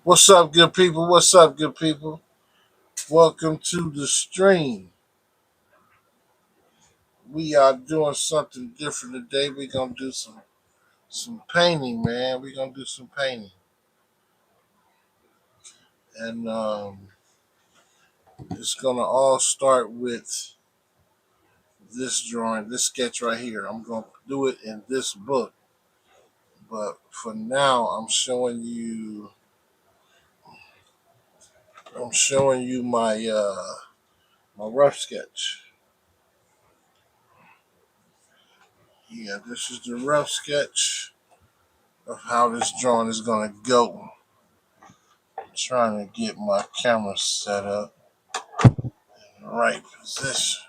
What's up, good people? What's up, good people? Welcome to the stream. We are doing something different today. We're gonna do some painting, man. We're gonna do some painting, and it's gonna all start with this drawing, this sketch right here. I'm gonna do it in this book, but for now, I'm showing you my rough sketch. Yeah, this is the rough sketch of how this drawing is gonna go. Trying to get my camera set up in the right position.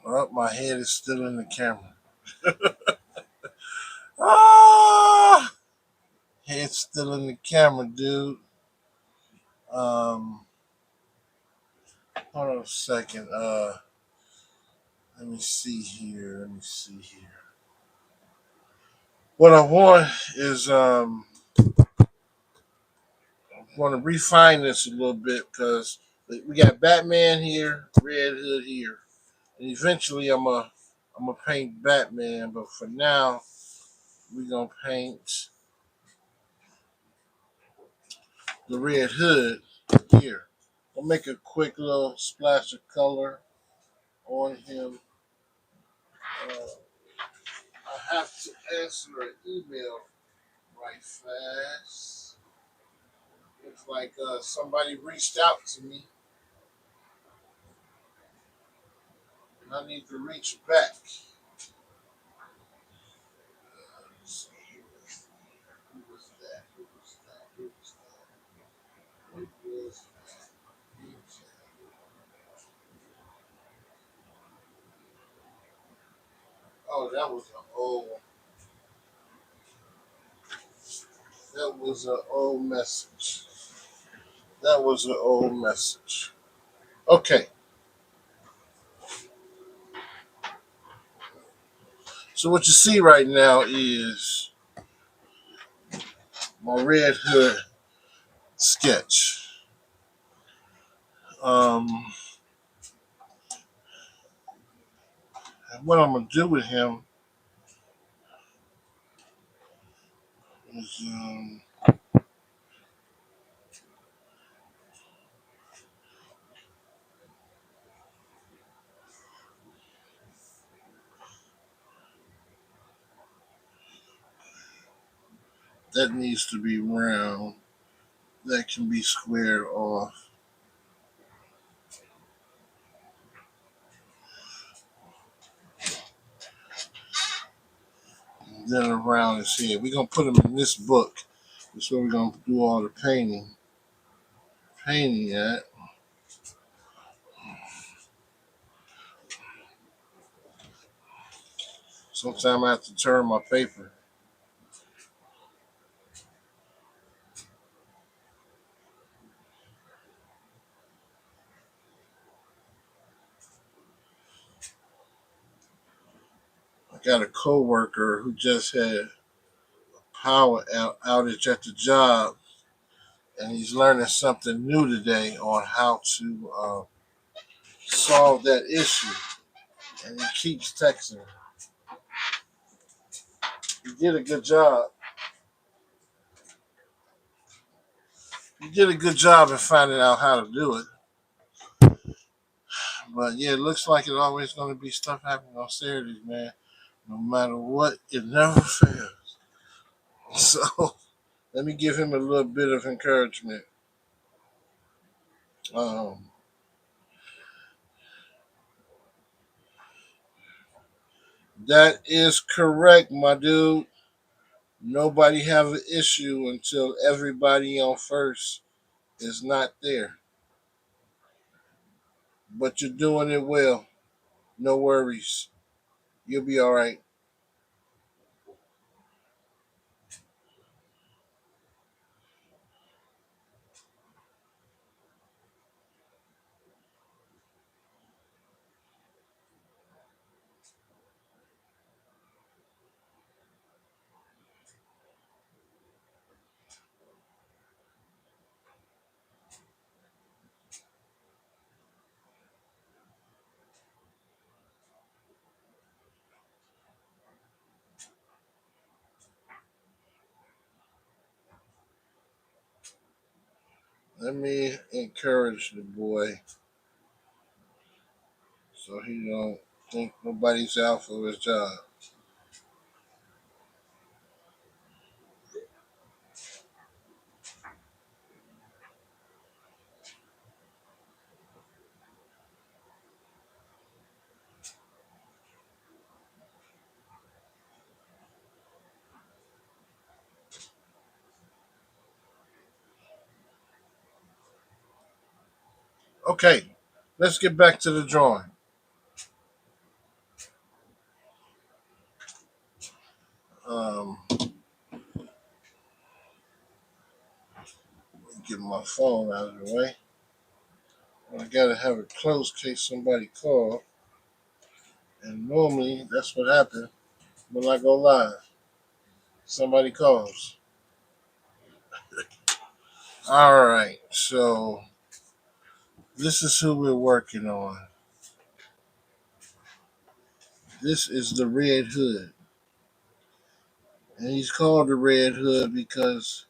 Well, my head is still in the camera. Ah, head's still in the camera, dude. Um, Hold on a second. Let me see here. Let me see here. What I want is I want to refine this a little bit because we got Batman here, Red Hood here, and eventually I'm gonna paint Batman. But for now, we're gonna paint the Red Hood here. I'll make a quick little splash of color on him. Uh, I have to answer an email right fast. Looks like somebody reached out to me, and I need to reach back. Let's see here. Who was that? Who was that? Who was that? Who was that? Who was that? Oh, that was an old. That was an old message. That was an old message. Okay, so what you see right now is my Red Hood sketch. Um, and what I'm gonna do with him is that needs to be round. That can be squared off. And then around his head. We're gonna put him in this book. That's where we're gonna do all the painting. Painting at. Sometimes I have to turn my paper. I got a coworker who just had power outage at the job, and he's learning something new today on how to solve that issue. And he keeps texting. He did a good job. He did a good job in finding out how to do it. But yeah, it looks like it's always going to be stuff happening on Saturdays, man. No matter what, it never fails. So let me give him a little bit of encouragement. Um, that is correct, my dude. Nobody have an issue until everybody on first is not there. But you're doing it well. No worries. You'll be all right. Let me encourage the boy so he don't think nobody's out for his job. Okay, let's get back to the drawing. Get my phone out of the way. I gotta have it closed in case somebody calls. And normally that's what happens when I go live. Somebody calls. All right, so this is who we're working on. This is the Red Hood. And he's called the Red Hood because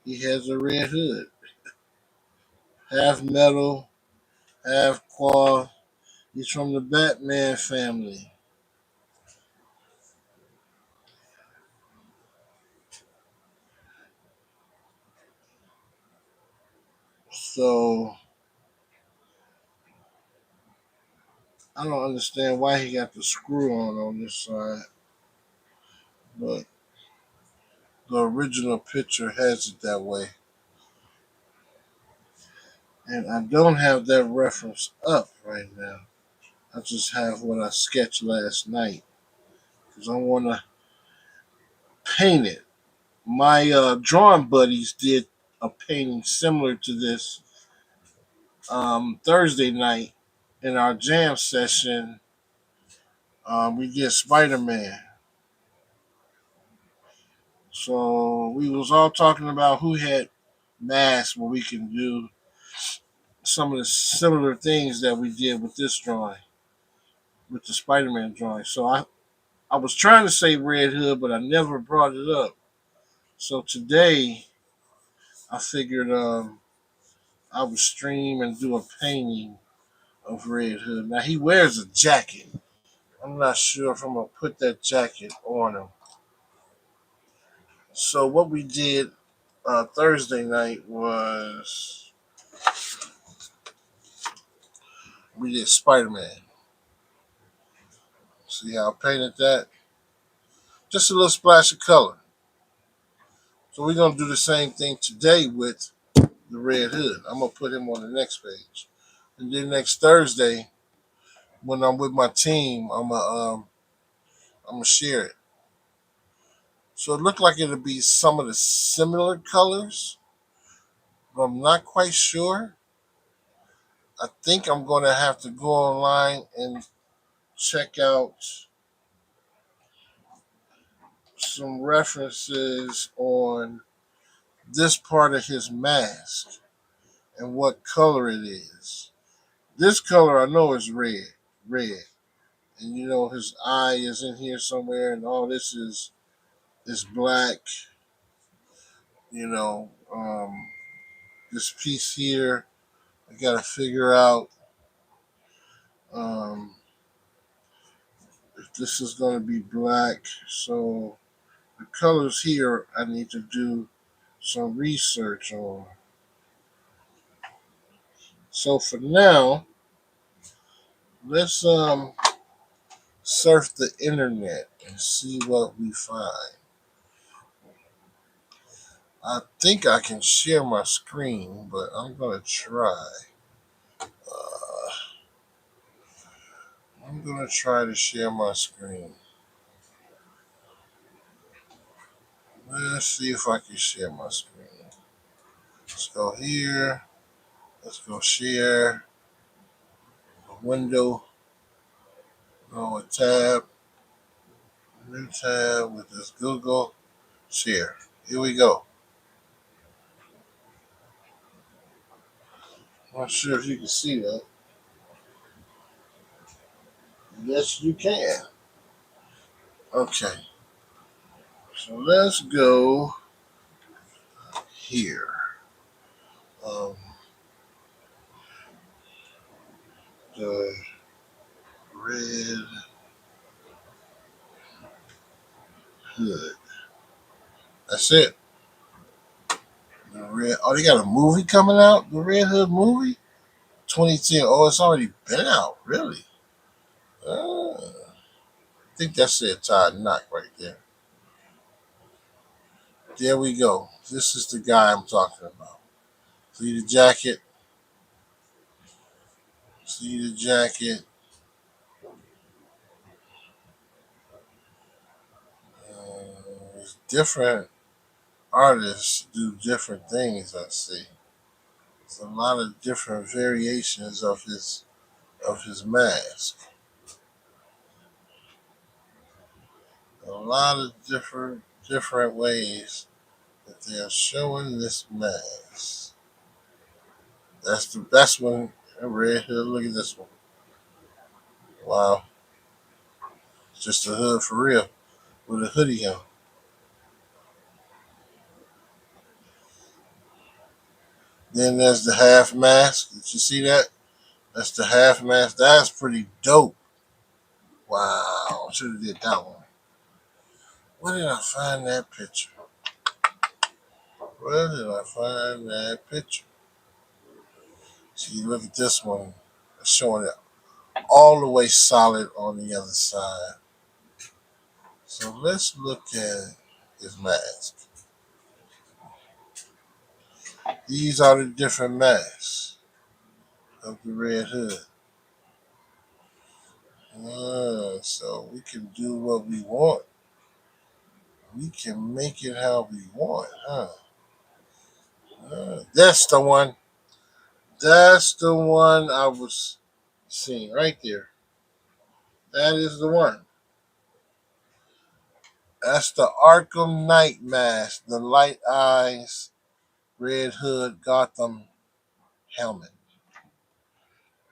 he has a red hood. Half metal, half cloth. He's from the Batman family. So I don't understand why he got the screw on this side, but the original picture has it that way. And I don't have that reference up right now. I just have what I sketched last night because I want to paint it. My drawing buddies did a painting similar to this Thursday night in our jam session. We did Spider Man. So we was all talking about who had masks where we can do some of the similar things that we did with this drawing, with the Spider Man drawing. So I was trying to say Red Hood, but I never brought it up. So today I figured I would stream and do a painting of Red Hood. Now he wears a jacket. I'm not sure if I'm gonna put that jacket on him. So what we did Thursday night was we did Spider Man. See how I painted that? Just a little splash of color. So we're gonna do the same thing today with the Red Hood. I'm gonna put him on the next page, and then next Thursday when I'm with my team, I'm gonna share it. So it looked like it'll be some of the similar colors, but I'm not quite sure. I think I'm gonna have to go online and check out some references on this part of his mask and what color it is. This color I know is red, and you know his eye is in here somewhere, and all this is black. You know, this piece here, I gotta figure out um, if this is gonna be black. So the colors here, I need to do some research on. So for now, let's surf the internet and see what we find. I think I can share my screen, but I'm gonna try. Uh, I'm gonna try to share my screen. Let's see if I can share my screen. Let's go here. Let's go share a window. Go a tab, new tab with this Google share. Here we go. Not sure if you can see that. Yes, you can. Okay, so let's go here. um, the Red Hood. That's it. The Red. Oh, they got a movie coming out. The Red Hood movie, 2010. Oh, it's already been out. Really? I think that's it. Todd Knock right there. There we go. This is the guy I'm talking about. See the jacket. See the jacket. Different artists do different things. I see. It's a lot of different variations of his mask. A lot of different ways that they are showing this mask. That's the best one. Red hood. Look at this one. Wow, just a hood for real with a hoodie on. Then there's the half mask. Did you see that? That's the half mask. That's pretty dope. Wow, should have did that one. Where did I find that picture? Where did I find that picture? See, look at this one. It's showing it all the way solid on the other side. So let's look at his mask. These are the different masks of the Red Hood. So we can do what we want. We can make it how we want, huh? That's the one. That's the one I was seeing right there. That is the one. That's the Arkham Knight mask, the light eyes, red hood, Gotham helmet.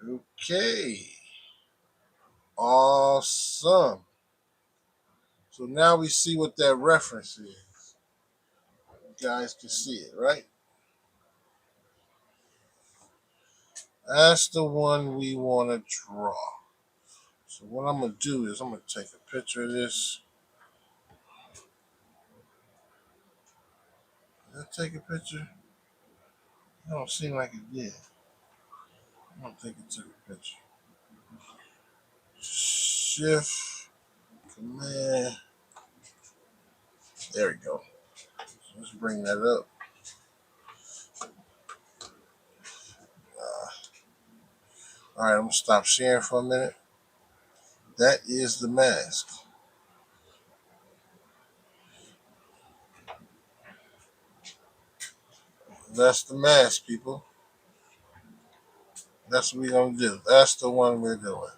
Okay. Awesome. So now we see what that reference is. You guys can see it, right? That's the one we want to draw. So what I'm going to do is I'm going to take a picture of this. Did I take a picture? It don't seem like it did. I don't think it took a picture. Shift, command. There we go. So let's bring that up. All right, I'm going to stop sharing for a minute. That is the mask. That's the mask, people. That's what we're going to do. That's the one we're doing.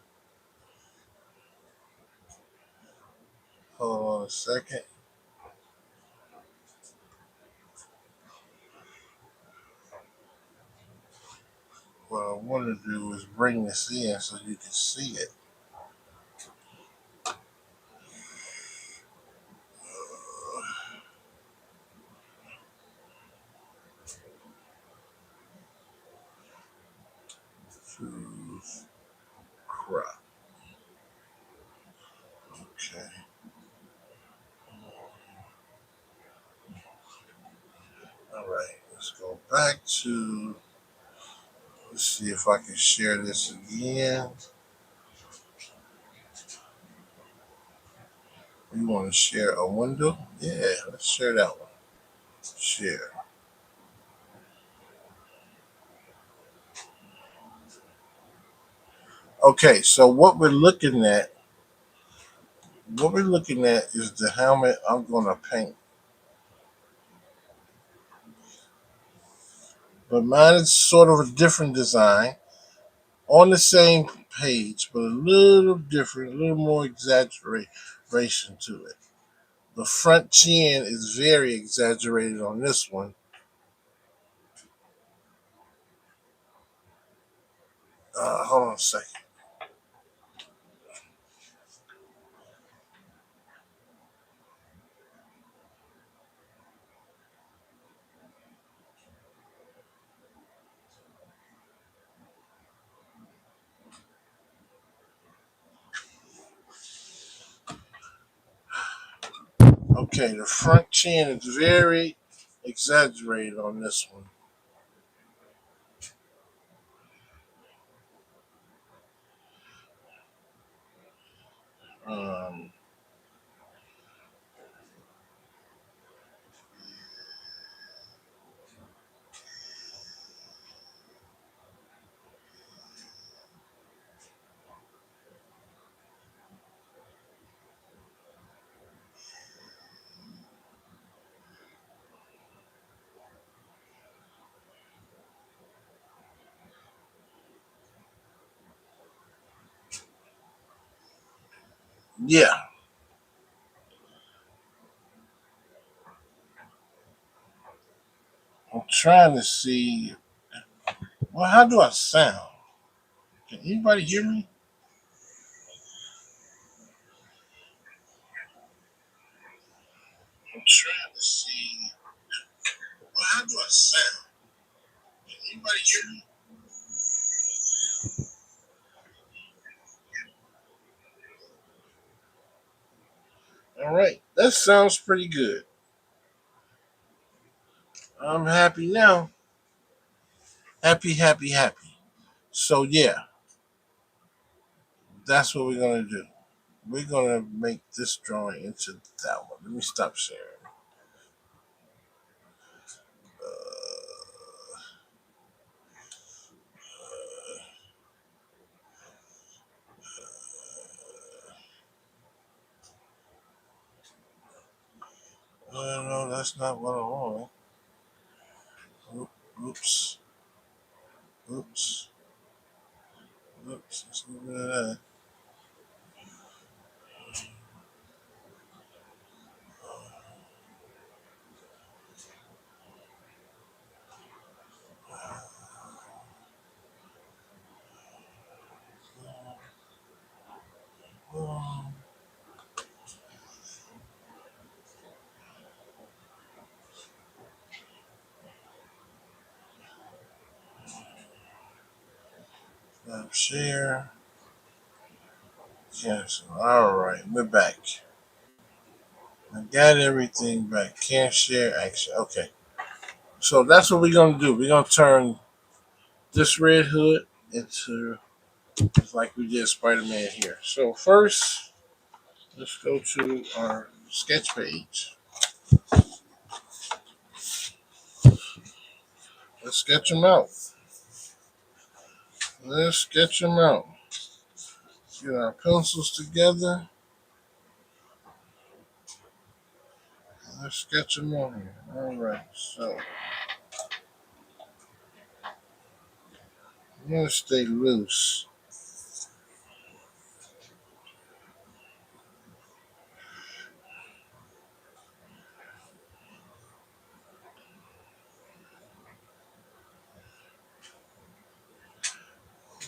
Hold on a second. What I want to do is bring this in so you can see it. Choose crop. Okay. All right. Let's go back to. Let's see if I can share this again. We want to share a window? Yeah, let's share that one. Share. Okay, so what we're looking at is the helmet I'm gonna paint. But mine is sort of a different design on the same page, but a little different, a little more exaggeration to it. The front chin is very exaggerated on this one. Hold on a second. Okay, the front chin is very exaggerated on this one. Um, yeah, I'm trying to see. Well, how do I sound? Can anybody hear me? I'm trying to see. Well, how do I sound? Can anybody hear me? All right, that sounds pretty good. I'm happy now. Happy, happy, happy. So yeah, that's what we're gonna do. We're gonna make this drawing into that one. Let me stop sharing. No, that's not what I want. Oops, oops, oops. Let's get rid of that. Share. Cancel. All right, we're back. I got everything back. Can't share action. Okay. So that's what we're gonna do. We're gonna turn this Red Hood into like we did Spider-Man here. So first, let's go to our sketch page. Let's sketch them out. Let's sketch them out. Get our pencils together. Let's sketch them on here. All right. So I'm gonna stay loose.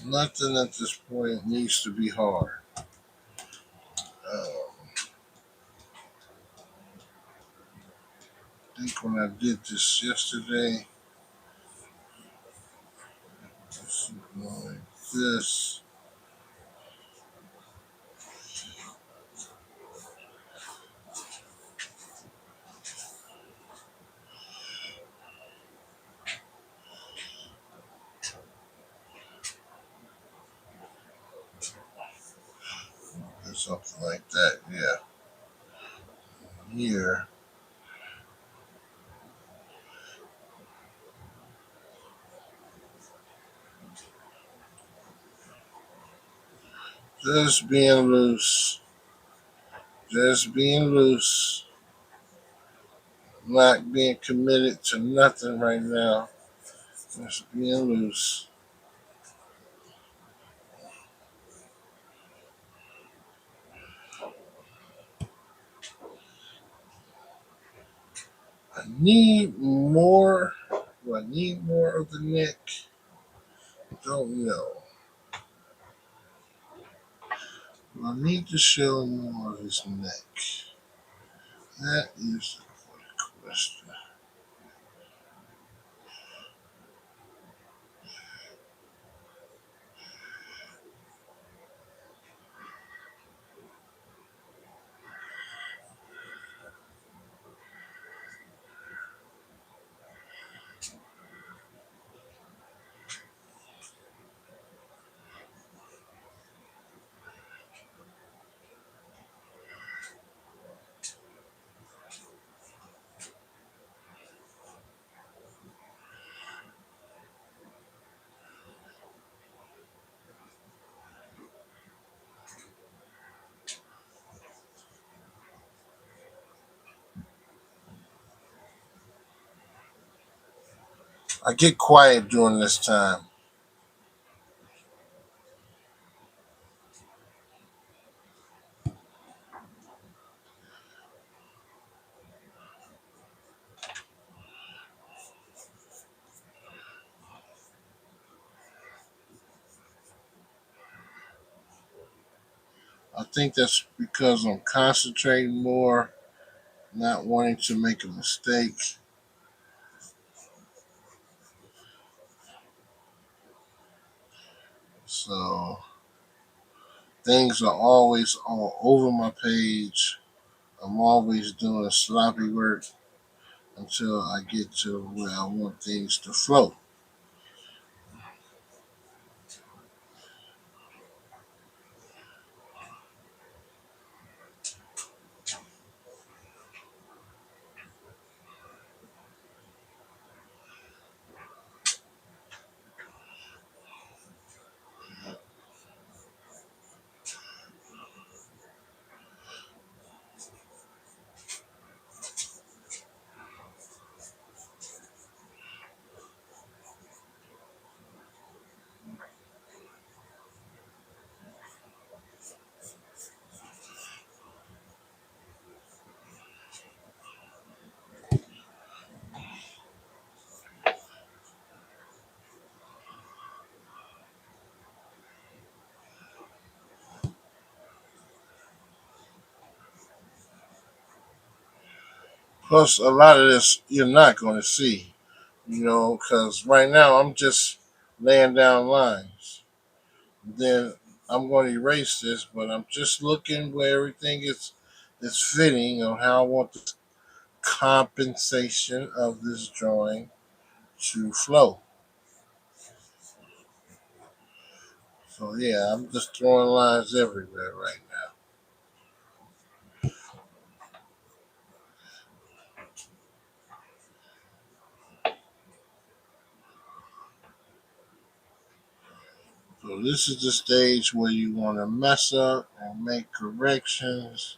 Nothing at this point needs to be hard. I think when I did this yesterday, like this. Or something like that. Yeah. Here. Just being loose. Just being loose. Not being committed to nothing right now. Just being loose. I need more. Do I need more of the neck? Don't know. I need to show more of his neck. That is the question. I get quiet during this time. I think that's because I'm concentrating more, not wanting to make a mistake. So things are always all over my page. I'm always doing sloppy work until I get to where I want things to flow. Plus, a lot of this you're not going to see, because right now I'm just laying down lines. Then I'm going to erase this, but I'm just looking where everything is fitting on how I want the compensation of this drawing to flow. So yeah, I'm just throwing lines everywhere right now. So this is the stage where you want to mess up and make corrections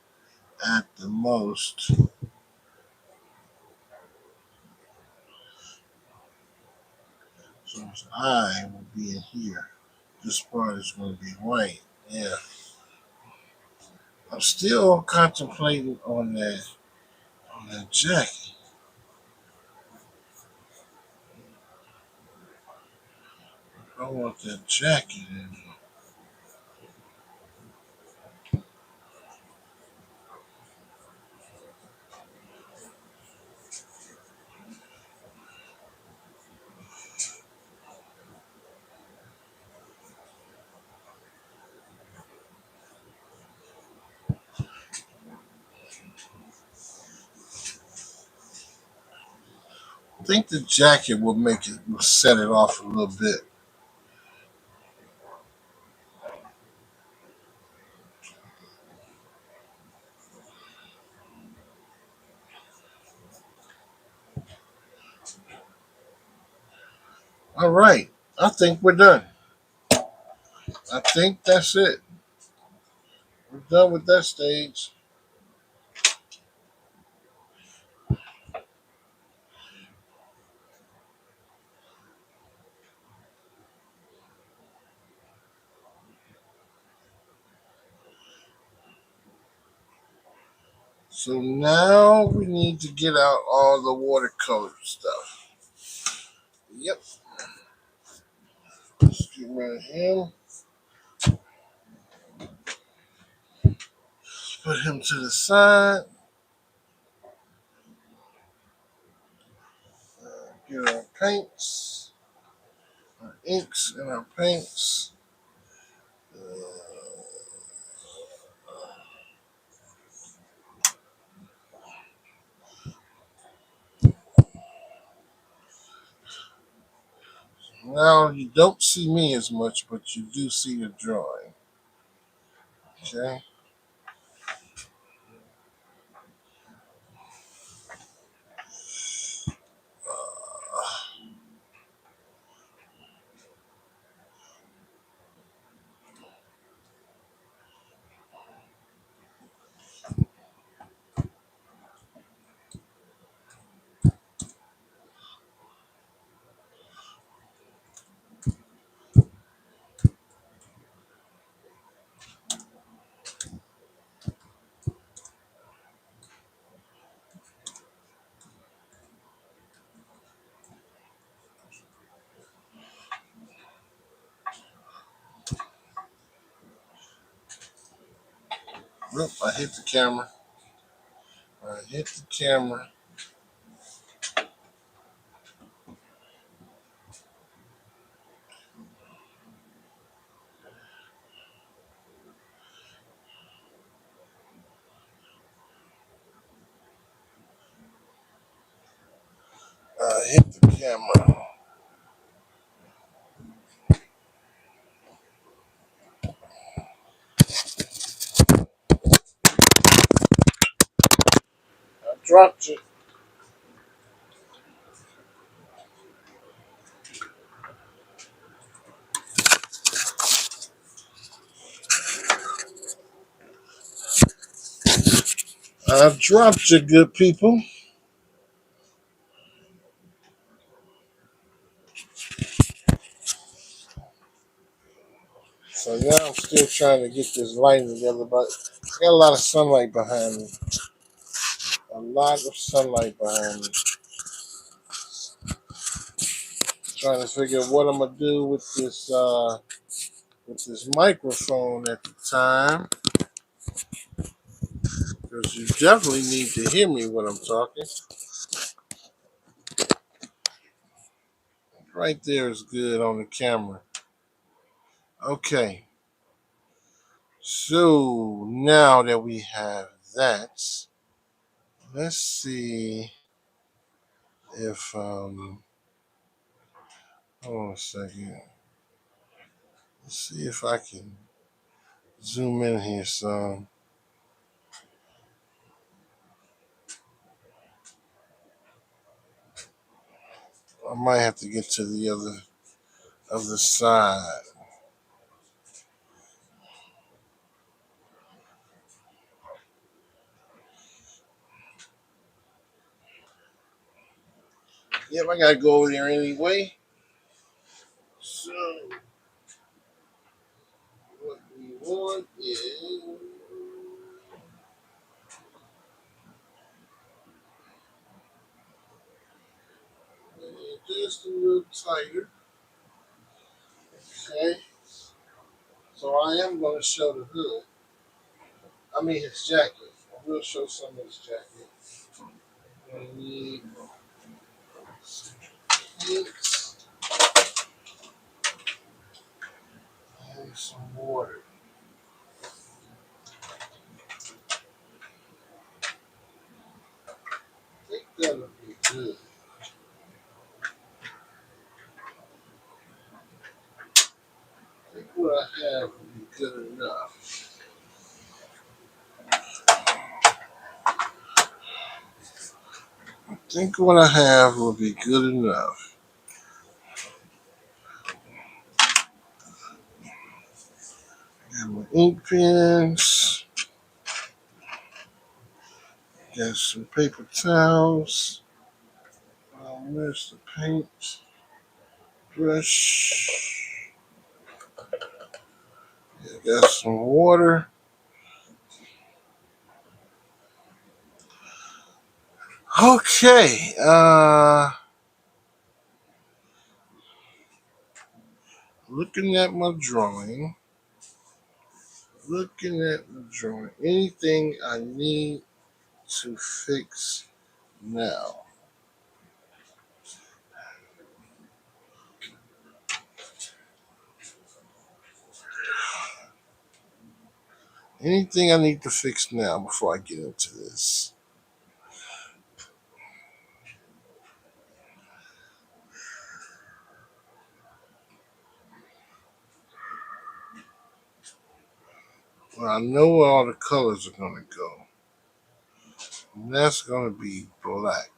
at the most. So his eye will be in here. This part is going to be white. Yeah. I'm still contemplating on that jacket. I want that jacket in there. I think the jacket will set it off a little bit. All right. I think we're done. I think that's it. We're done with that stage. So now we need to get out all the watercolor stuff. Yep. Let's get rid of him. Put him to the side. Get our paints, our inks, and our paints. Now you don't see me as much, but you do see the drawing. Okay. Oop, I hit the camera. I hit the camera. I hit the camera. I dropped it. I dropped you, good people. So now I'm still trying to get this lighting together, but I got a lot of sunlight behind me. A lot of sunlight behind me. Trying to figure out what I'm gonna do with this microphone at the time, because you definitely need to hear me when I'm talking. Right there is good on the camera. Okay, so now that we have that, let's see if hold on a second. Let's see if I can zoom in here some. I might have to get to the other side. Yep, I gotta go over there anyway. So what we want is just a little tighter. Okay. So I am gonna show the hood. I mean his jacket. I will show some of his jacket. I need some paints and some water. I think that'll be good. I think what I have will be good enough. I think what I have will be good enough. Got my ink pens. Got some paper towels. Where's the paint brush? Yeah, got some water. Okay. Looking at my drawing. Looking at the drawing. Anything I need to fix now? Anything I need to fix now before I get into this? Well, I know where all the colors are going to go. And that's going to be black.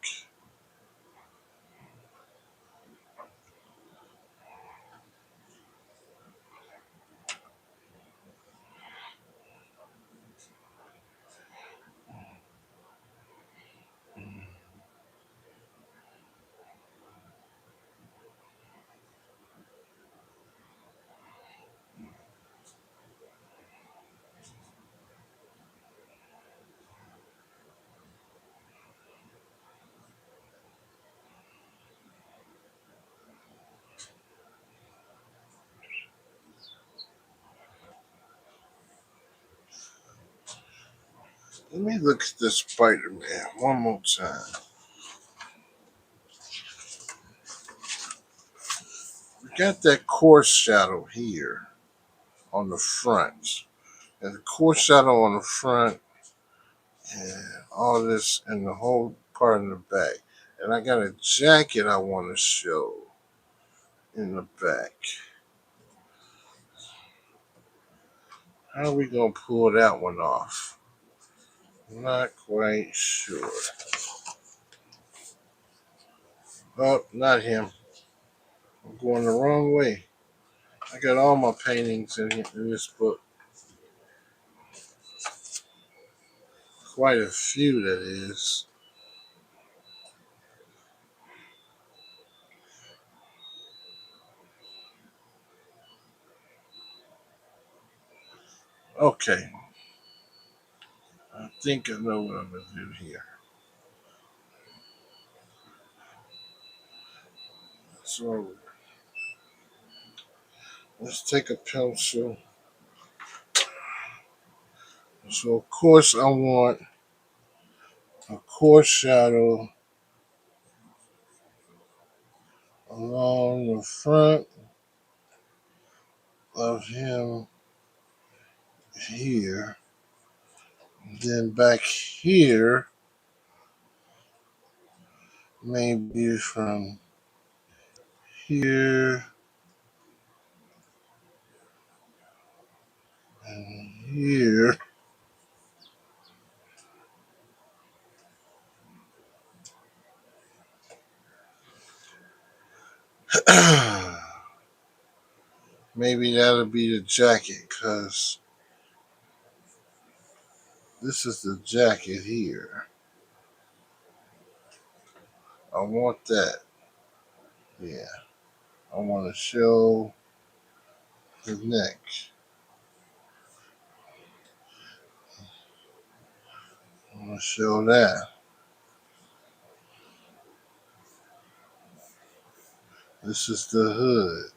Let me look at this Spider-Man one more time. We got that coarse shadow here on the front. And the coarse shadow on the front and all this and the whole part in the back. And I got a jacket I want to show in the back. How are we going to pull that one off? Not quite sure. Oh, not him. I'm going the wrong way. I got all my paintings in this book. Quite a few, that is. Okay, I think I know what I'm going to do here. So, let's take a pencil. So, of course, I want a coarse shadow along the front of him here. Then back here, maybe from here and here. Maybe that'll be the jacket, because this is the jacket here. I want that. Yeah. I want to show the neck. I want to show that. This is the hood,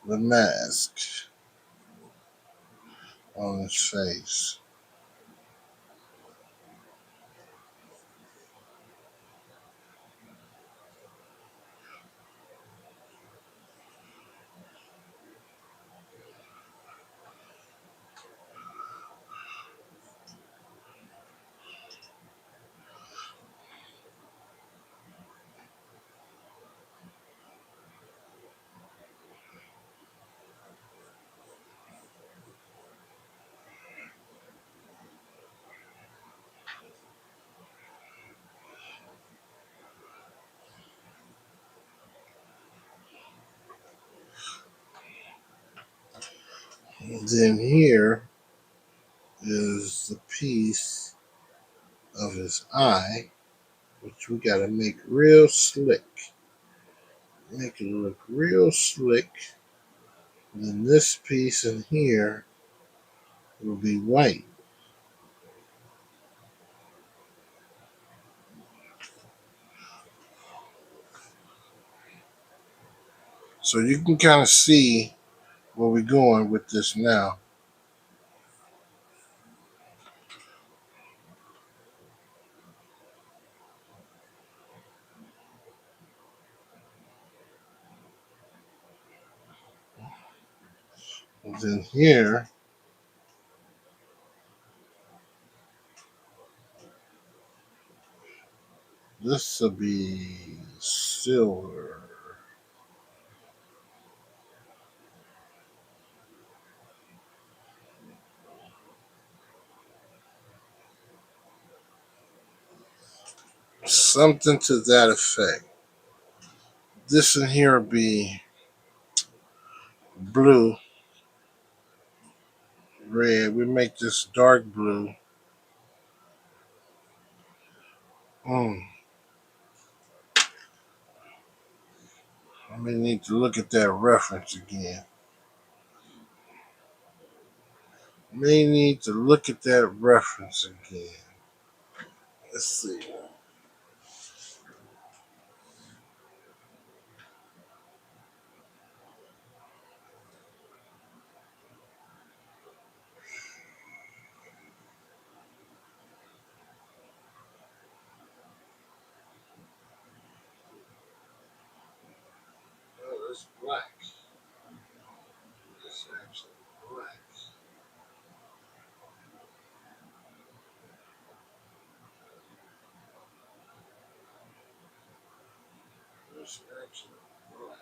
the mask on his face. And then here is the piece of his eye, which we got to make real slick. Make it look real slick. And then this piece in here will be white. So you can kind of see where we're going with this now. And then here, this will be silver. Something to that effect. This in here will be blue, red. We make this dark blue. Mm, I may need to look at that reference again. May need to look at that reference again. Let's see. It's black. It's actually black. It's actually black.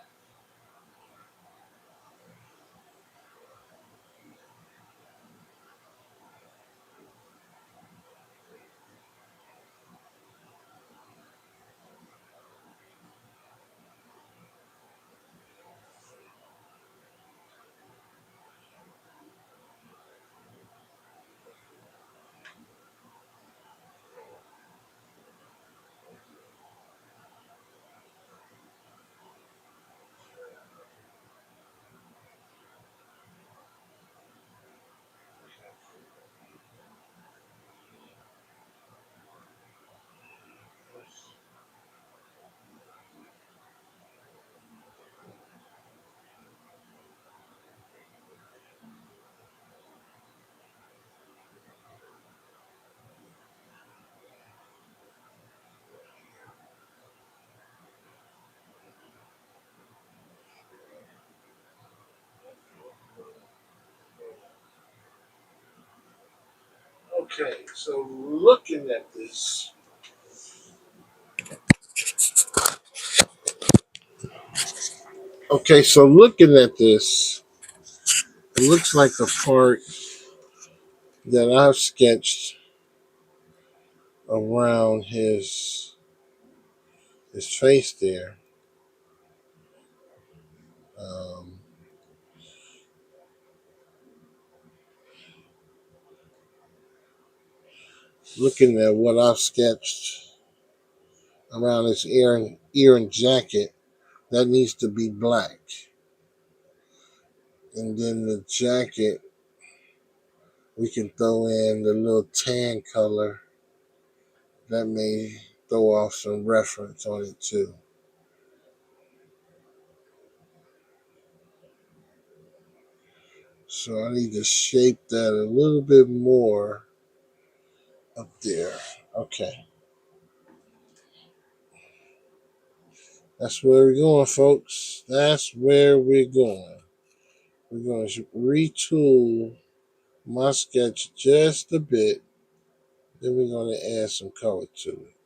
Okay, so looking at this, it looks like the part that I've sketched around his face there. Um, Looking at what I've sketched around his ear and jacket, that needs to be black. And then the jacket, we can throw in the little tan color that may throw off some reference on it too. So I need to shape that a little bit more up there. Okay, that's where we're going, folks. That's where we're going. We're going to retool my sketch just a bit. Then we're going to add some color to it.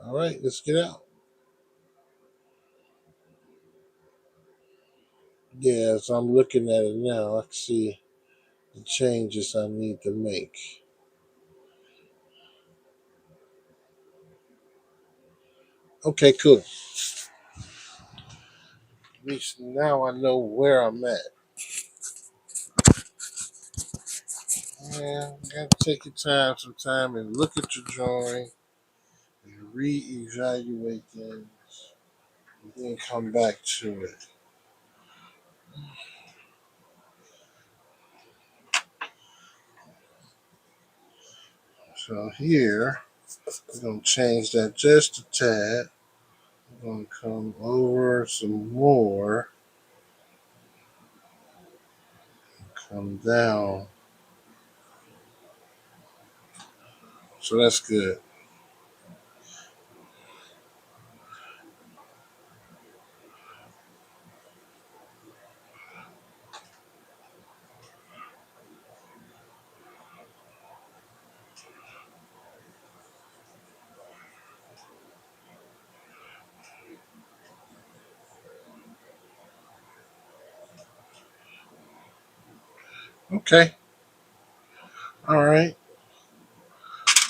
All right, let's get out. Yeah, as I'm looking at it now, I can see the changes I need to make. Okay, cool. At least now I know where I'm at. Yeah, you got to take your time sometime and look at your drawing and reevaluate things and then come back to it. So here, we're going to change that just a tad. We're going to come over some more, come down. So that's good. Okay. All right.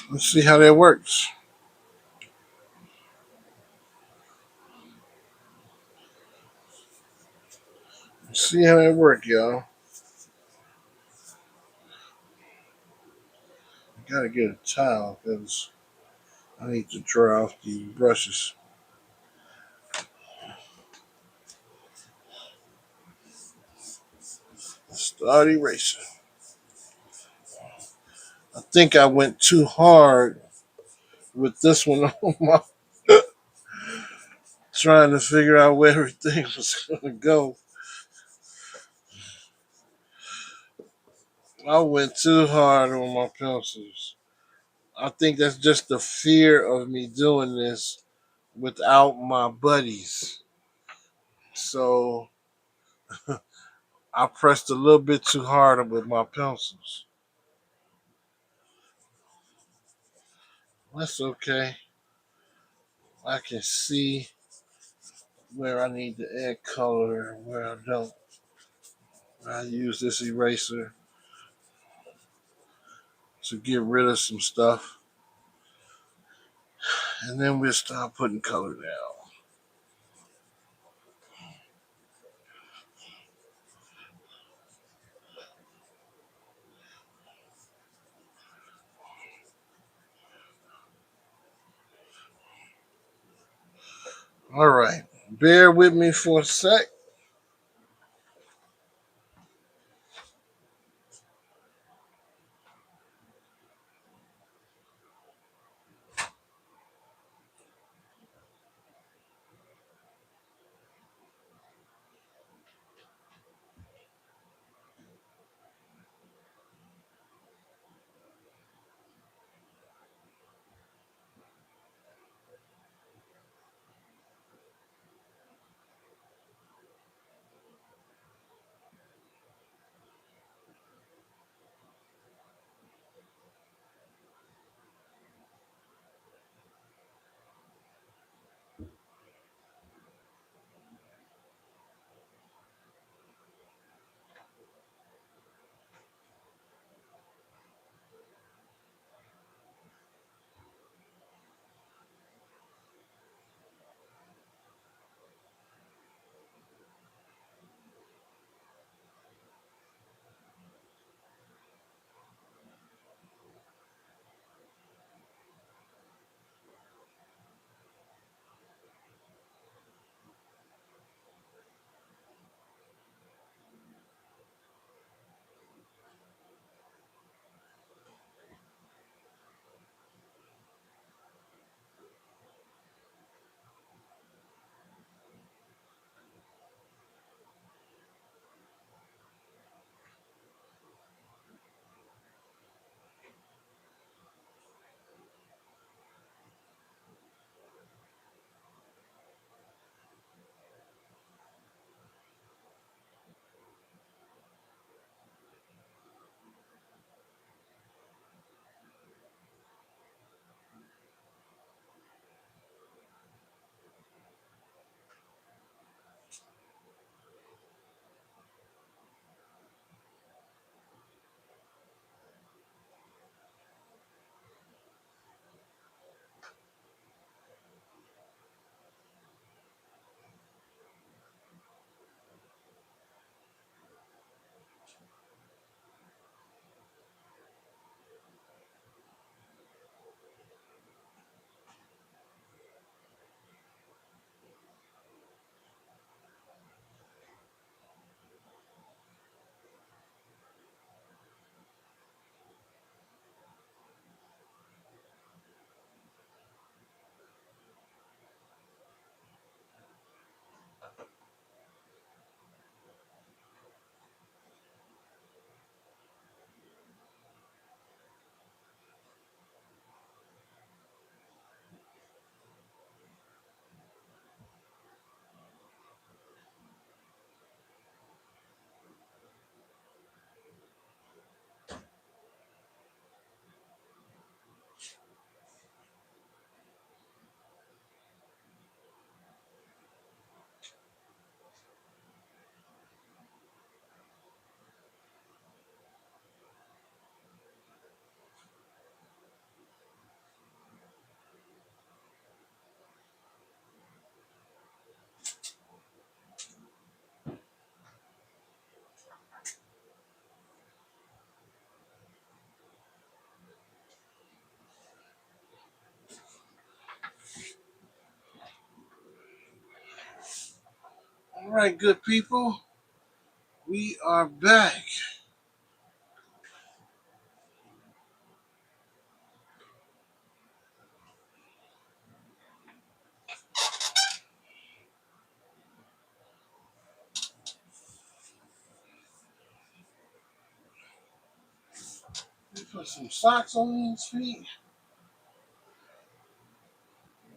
Let's see how that works. Let's see how that works, y'all. I gotta get a towel because I need to dry off the brushes. Start erasing. I think I went too hard with this one on my trying to figure out where everything was gonna go. I went too hard on my pencils. I think that's just the fear of me doing this without my buddies. So I pressed a little bit too hard with my pencils. That's okay. I can see where I need to add color and where I don't. I use this eraser to get rid of some stuff, and then we'll start putting color down. All right, bear with me for a sec. All right, good people, we are back. Let me put some socks on these feet.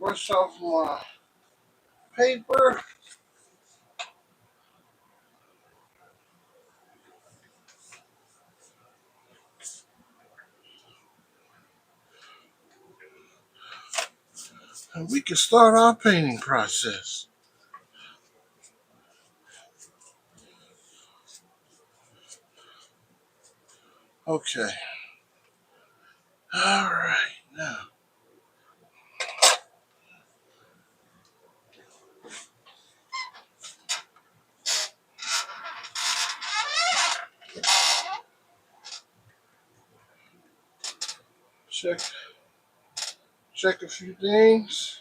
Brush off my paper. and we can start our painting process. Okay. All right. Now, check check a few things.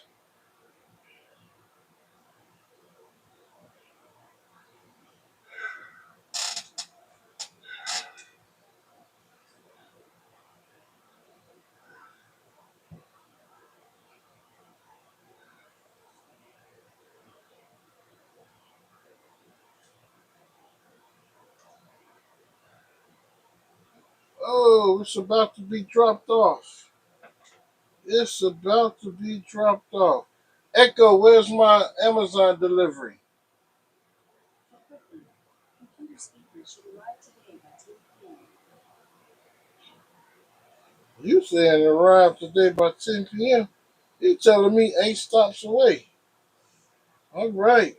Oh, it's about to be dropped off. It's about to be dropped off. Echo, where's my Amazon delivery? You saying it arrived today by 10 p.m. You telling me 8 stops away. All right.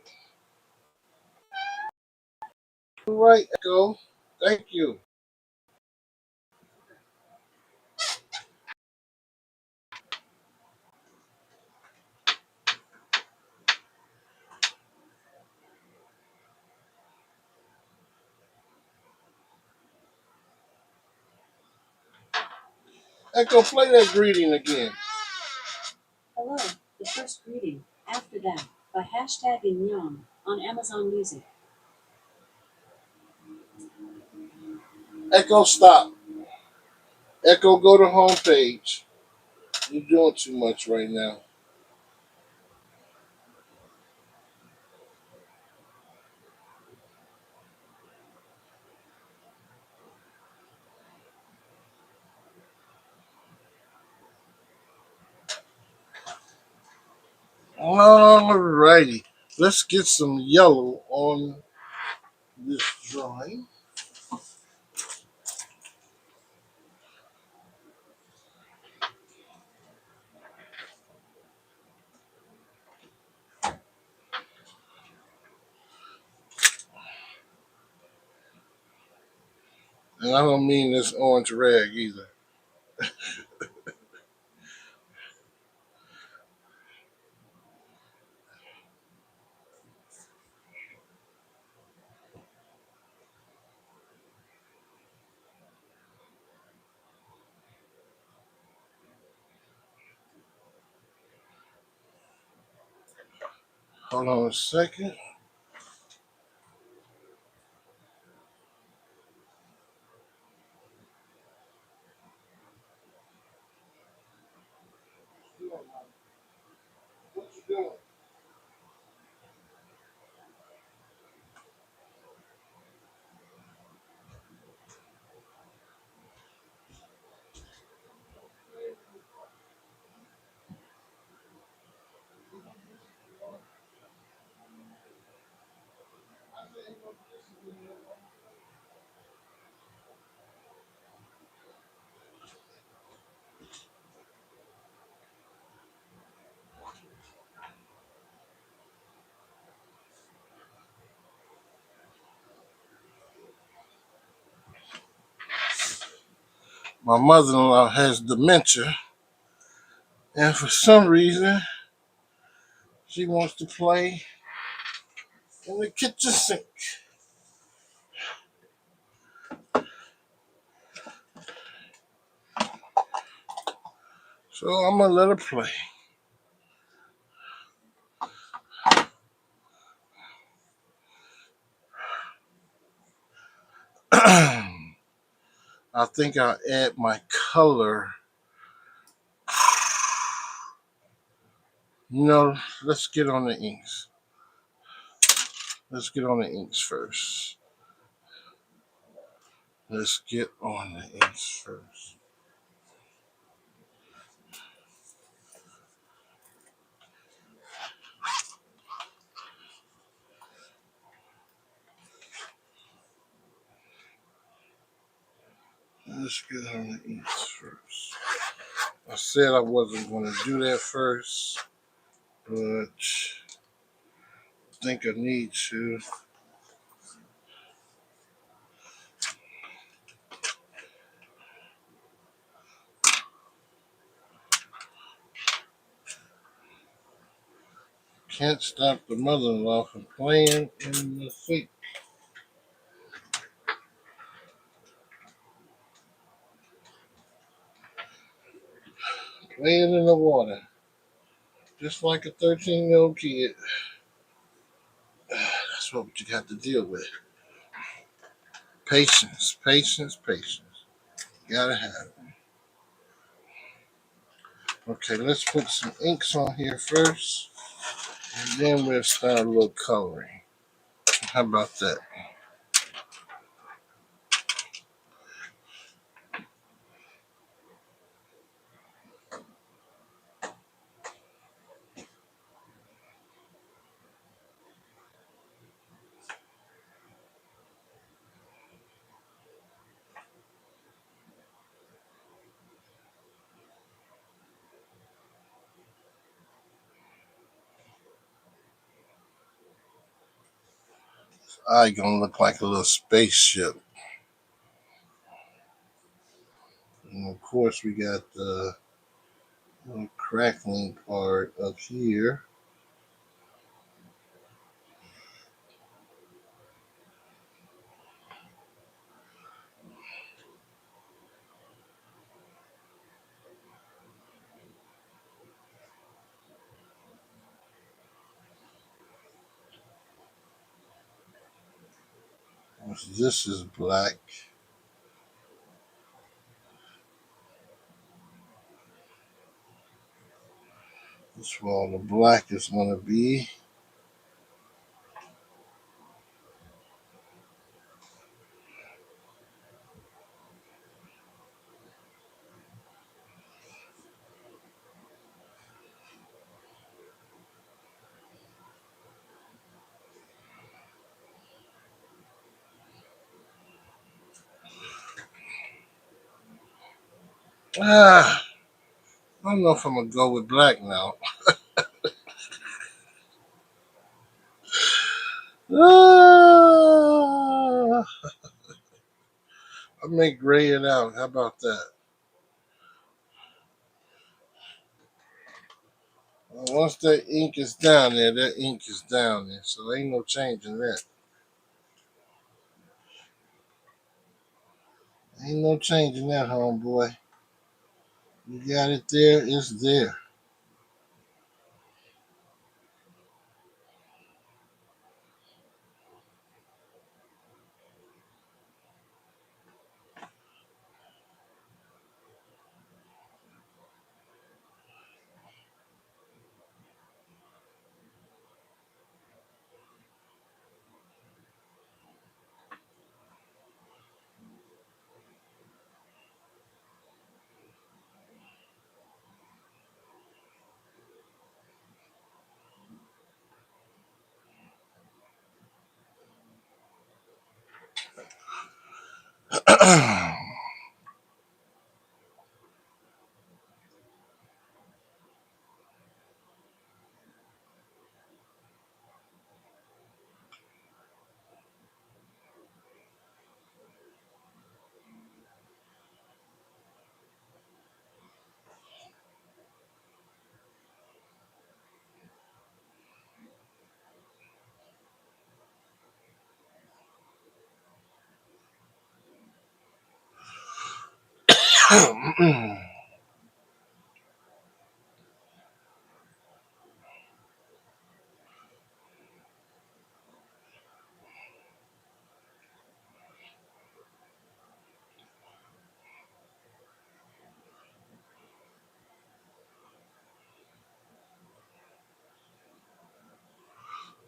All right, Echo. Thank you. Echo, play that greeting again. Hello, the first greeting, After That, by Hashtag and Young on Amazon Music. Echo, stop. Echo, go to homepage. You're doing too much right now. Alrighty. Let's get some yellow on this drawing. And I don't mean this orange rag either. Hold on a second. What you doing? My mother-in-law has dementia, and for some reason, she wants to play in the kitchen sink. So I'm gonna let her play. I think I'll add my color. No, let's get on the inks. Let's get on the inks first. Let's get on the inks first. Let's get on the inks first. I said I wasn't going to do that first. but I think I need to. Can't stop the mother-in-law from playing in the sink, playing in the water, just like a 13-year-old kid. That's what you got to deal with. Patience, patience, patience. Gotta have it. Okay, let's put some inks on here first, and then we'll start a little coloring. How about that? Eye gonna look like a little spaceship. And of course, we got the little crackling part up here. This is black. This wall, the black is gonna be. Ah, I don't know if I'm gonna go with black now. Ah, I may gray it out. How about that? Once that ink is down there, that ink is down there. So there ain't no changing that. Ain't no changing that, homeboy. You got it there, it's there.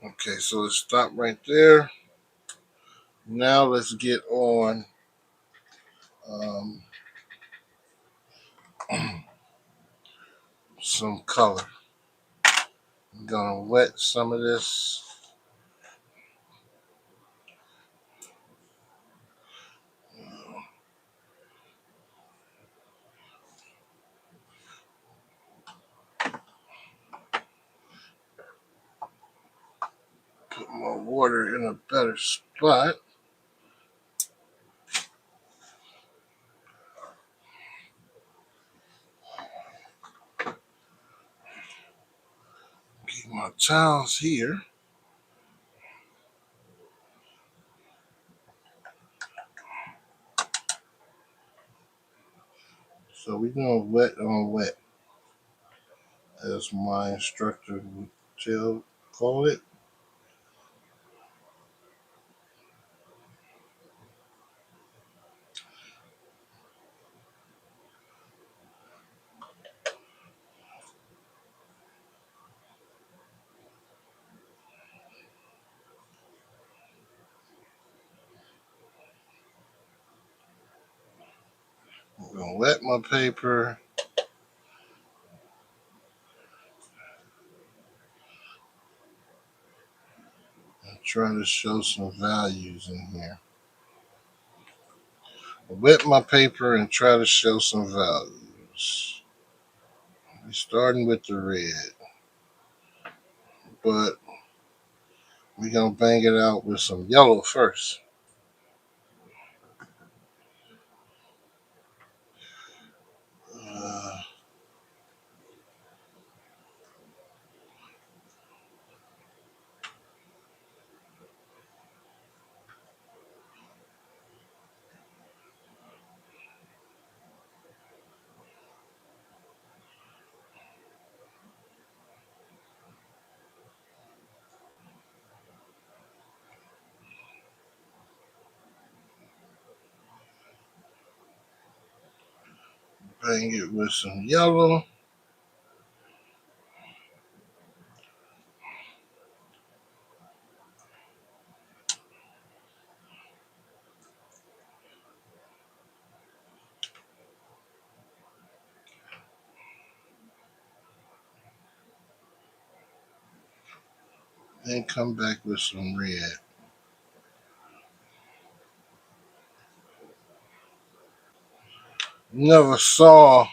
Okay, so let's stop right there. Now let's get on um, some color. I'm gonna wet some of this. my water in a better spot. Keep my towels here. So we're doing wet on wet, as my instructor would call it. I'm gonna wet my paper and try to show some values in here. Wet my paper and try to show some values. We're starting with the red, but we're gonna bang it out with some yellow first. Uh, bang it with some yellow. Then come back with some red. Never saw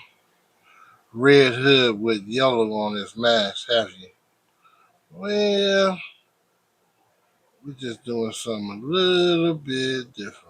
Red Hood with yellow on his mask, have you? Well, we're just doing something a little bit different.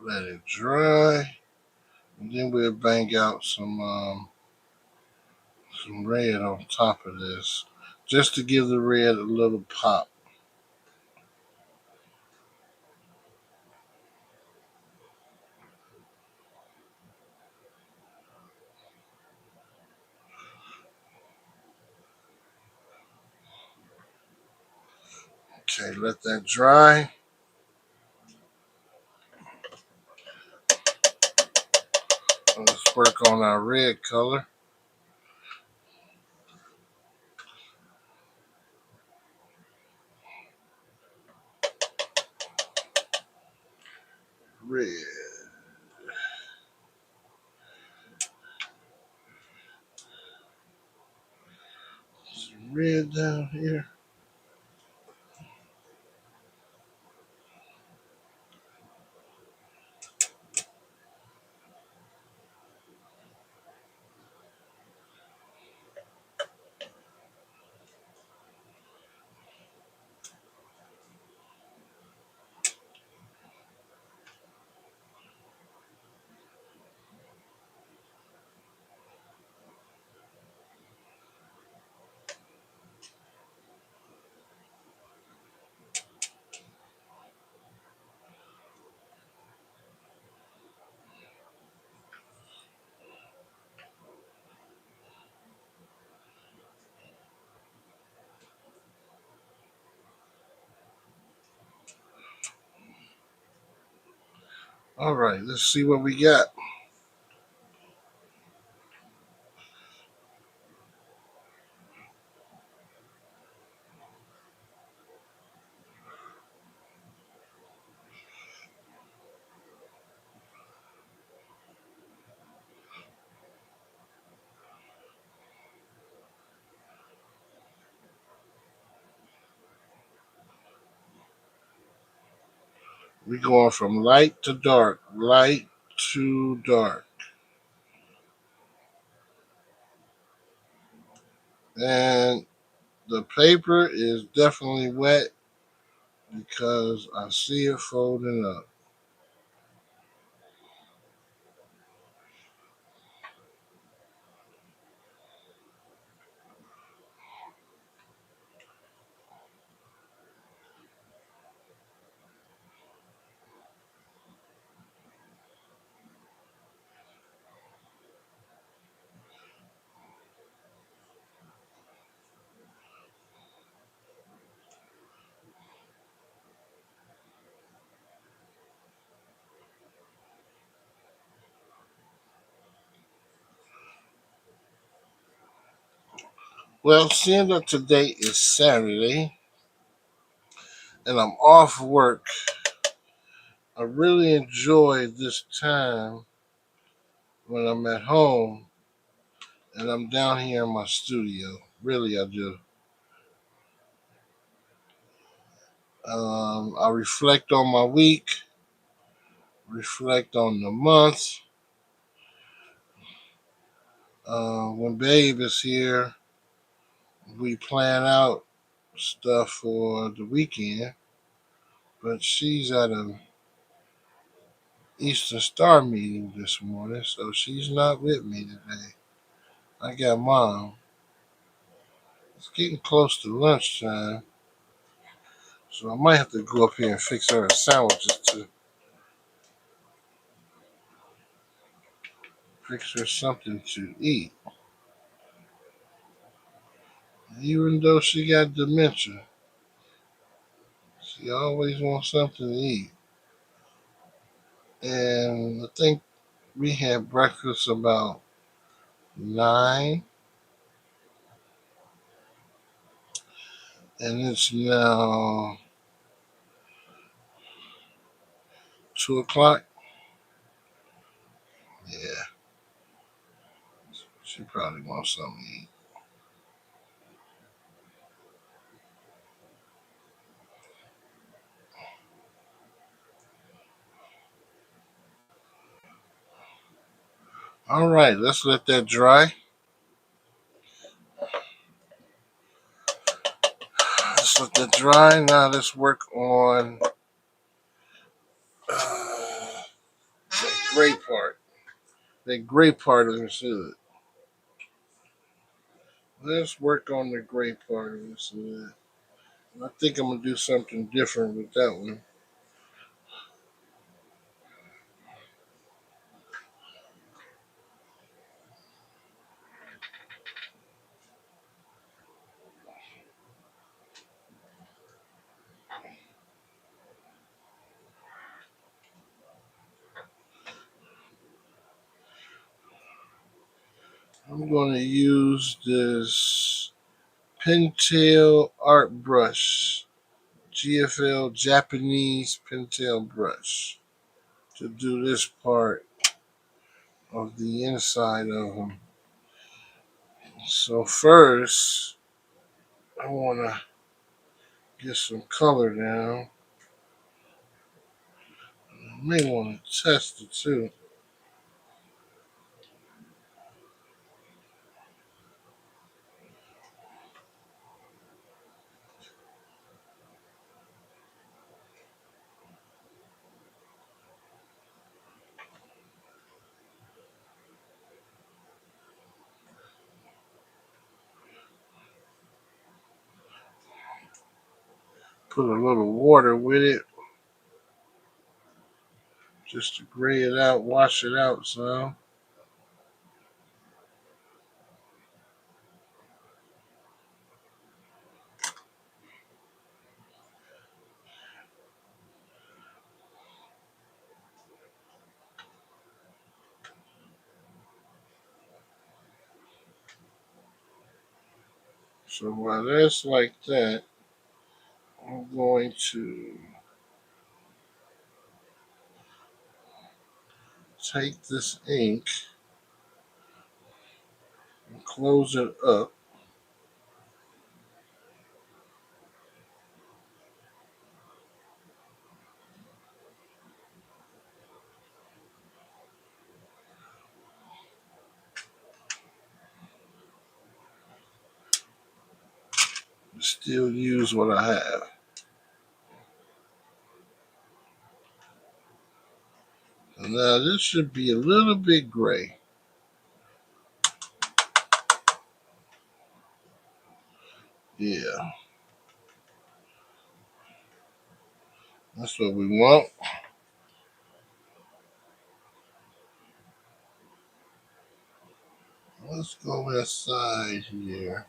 Let it dry, and then we'll bang out some red on top of this, just to give the red a little pop. Okay, let that dry. Let's work on our red color. Red. Some red down here. All right, let's see what we got. We going from light to dark, light to dark. And the paper is definitely wet because I see it folding up. Well, seeing that today is Saturday and I'm off work, I really enjoy this time when I'm at home and I'm down here in my studio. Really, I do. I reflect on my week, reflect on the month. When Babe is here, we plan out stuff for the weekend, but she's at a Eastern Star meeting this morning, so she's not with me today. I got Mom. It's getting close to lunchtime, so I might have to go up here and fix her sandwiches to fix her something to eat. Even though she got dementia, she always wants something to eat. And I think we had breakfast about 9, and it's now 2 o'clock. Yeah, she probably wants something to eat. All right, let's let that dry. Let's let that dry. Now let's work on the gray part. The gray part of the salad. Let's work on the gray part of the salad. I think I'm gonna do something different with that one. I'm going to use this Pentel art brush, GFL Japanese Pentel brush, to do this part of the inside of them. So first, I want to get some color down. I may want to test it too. Put a little water with it just to gray it out, wash it out some. So while that's like that, I'm going to take this ink and close it up. still use what I have. And now this should be a little bit gray. Yeah, that's what we want. Let's go inside here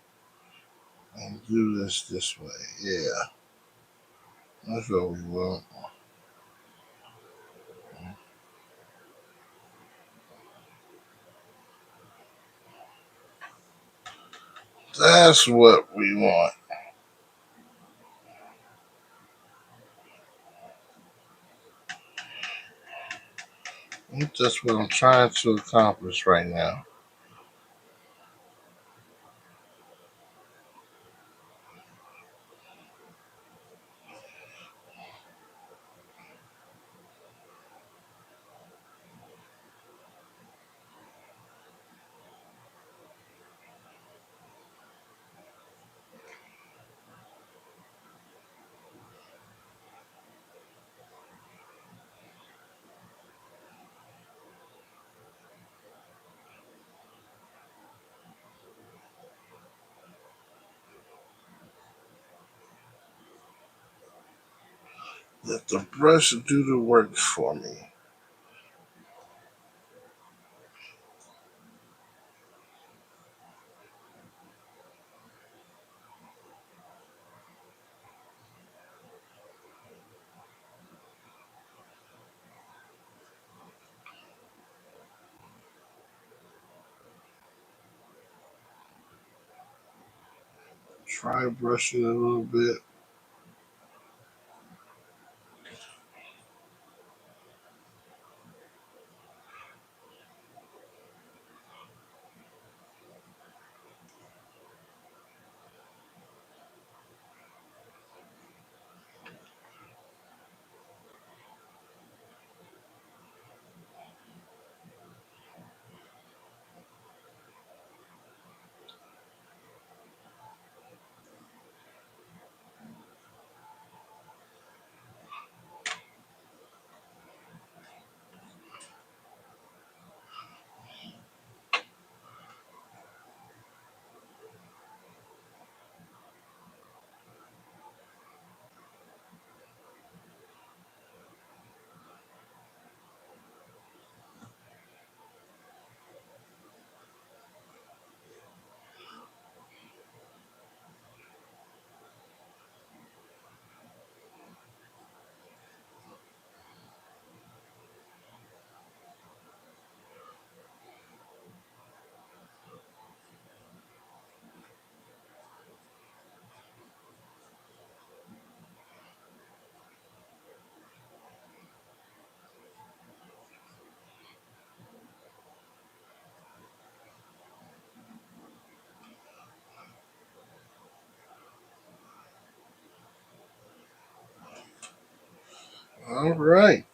and do this way. Yeah, that's what we want. That's what we want. That's what I'm trying to accomplish right now. Let the brush do the work for me. Try brushing a little bit. All right.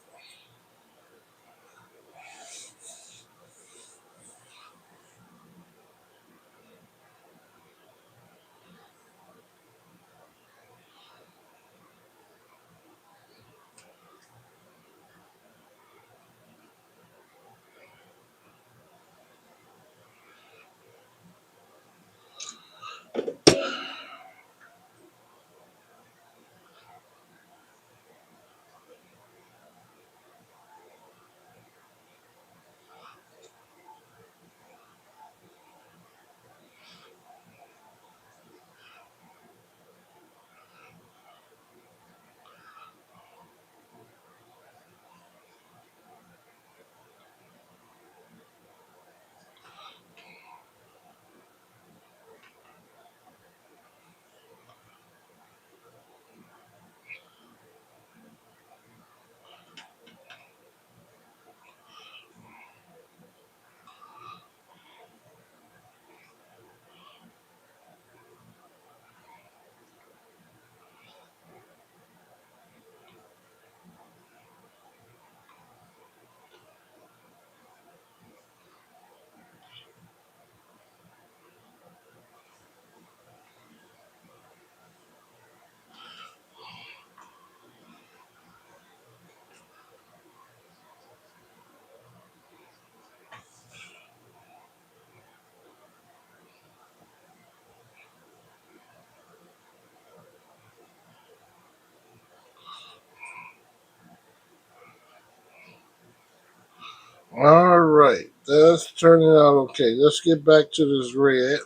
All right, that's turning out okay. Let's get back to this red.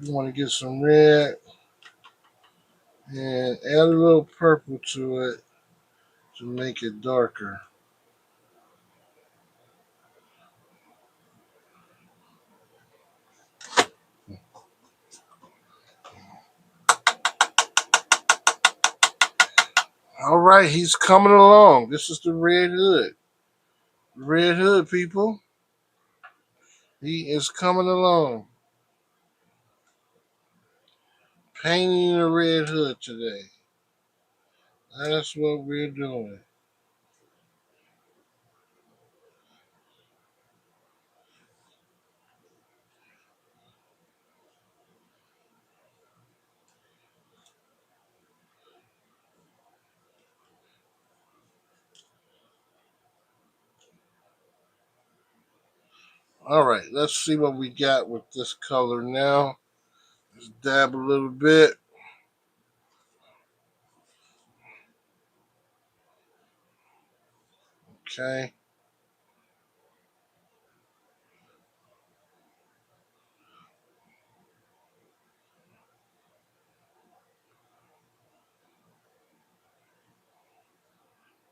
You want to get some red and add a little purple to it to make it darker. All right, he's coming along. This is the Red Hood. Red Hood, people. He is coming along. Painting the Red Hood today. That's what we're doing. All right, let's see what we got with this color now. Let's dab a little bit. Okay.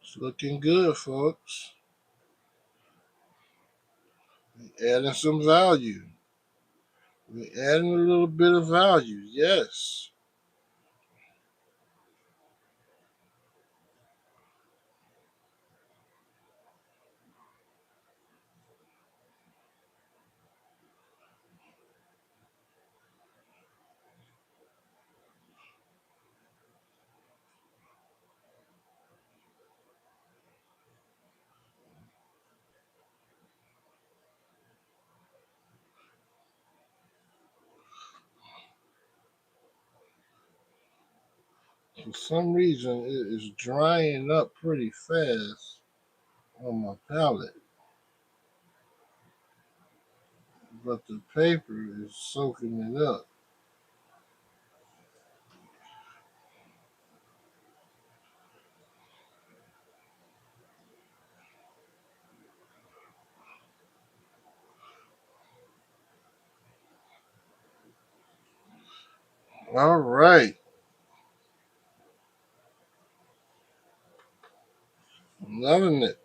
It's looking good, folks. Adding some value. We're adding a little bit of value. Yes. For some reason, it is drying up pretty fast on my palette, but the paper is soaking it up. All right. Loving it.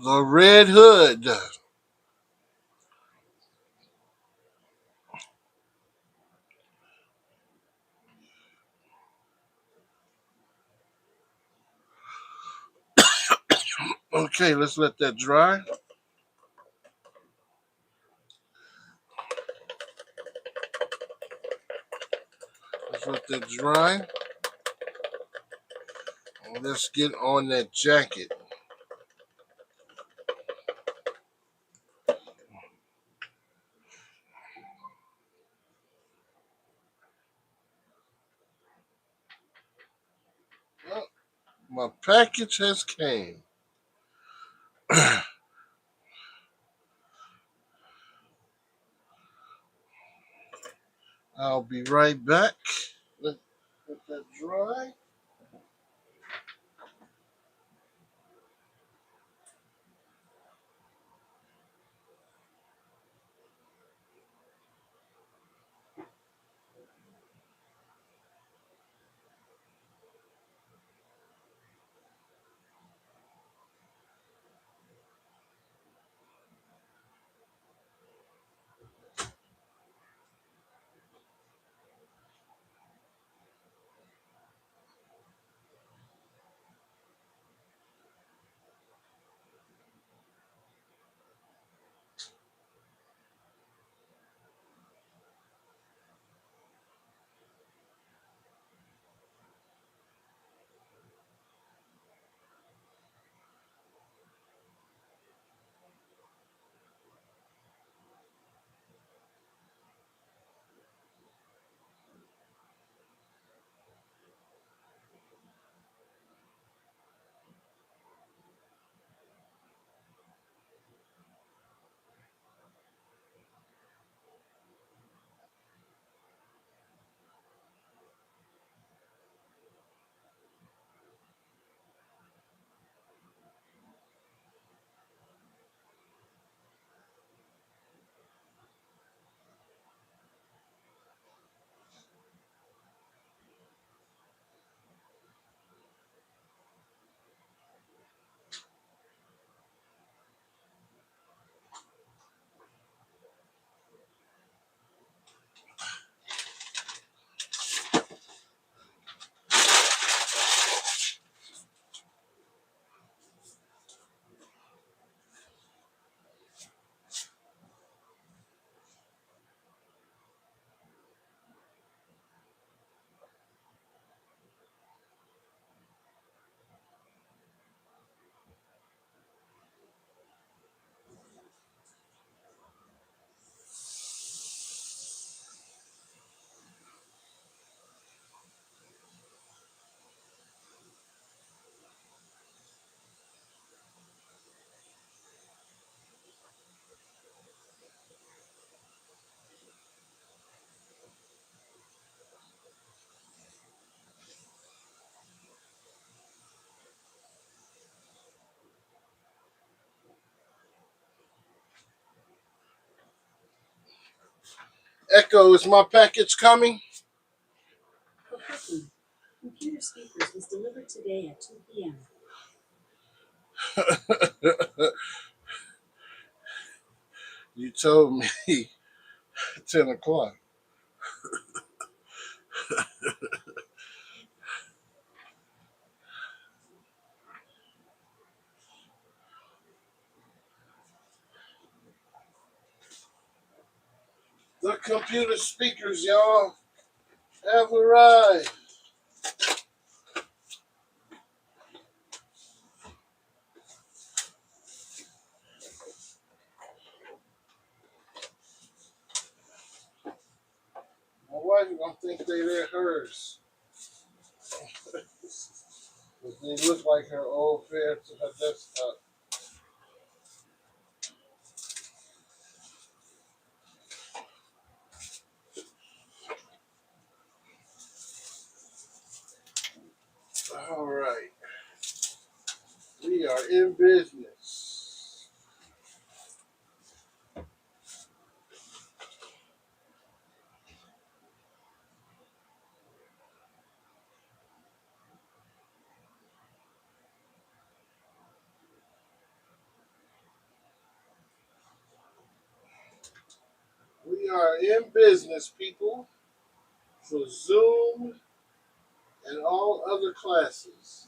The Red Hood. Okay, let's let that dry. Let's let that dry. Let's get on that jacket. Well, my package has came. I'll be right back. Let that dry. Echo, is my package coming? Computer speakers was delivered today at 2 p.m. You told me 10 o'clock. The computer speakers, y'all, have arrived. My wife gonna think they're hers. They look like her old fare to her desktop. All right, we are in business. We are in business, people, for Zoom and all other classes.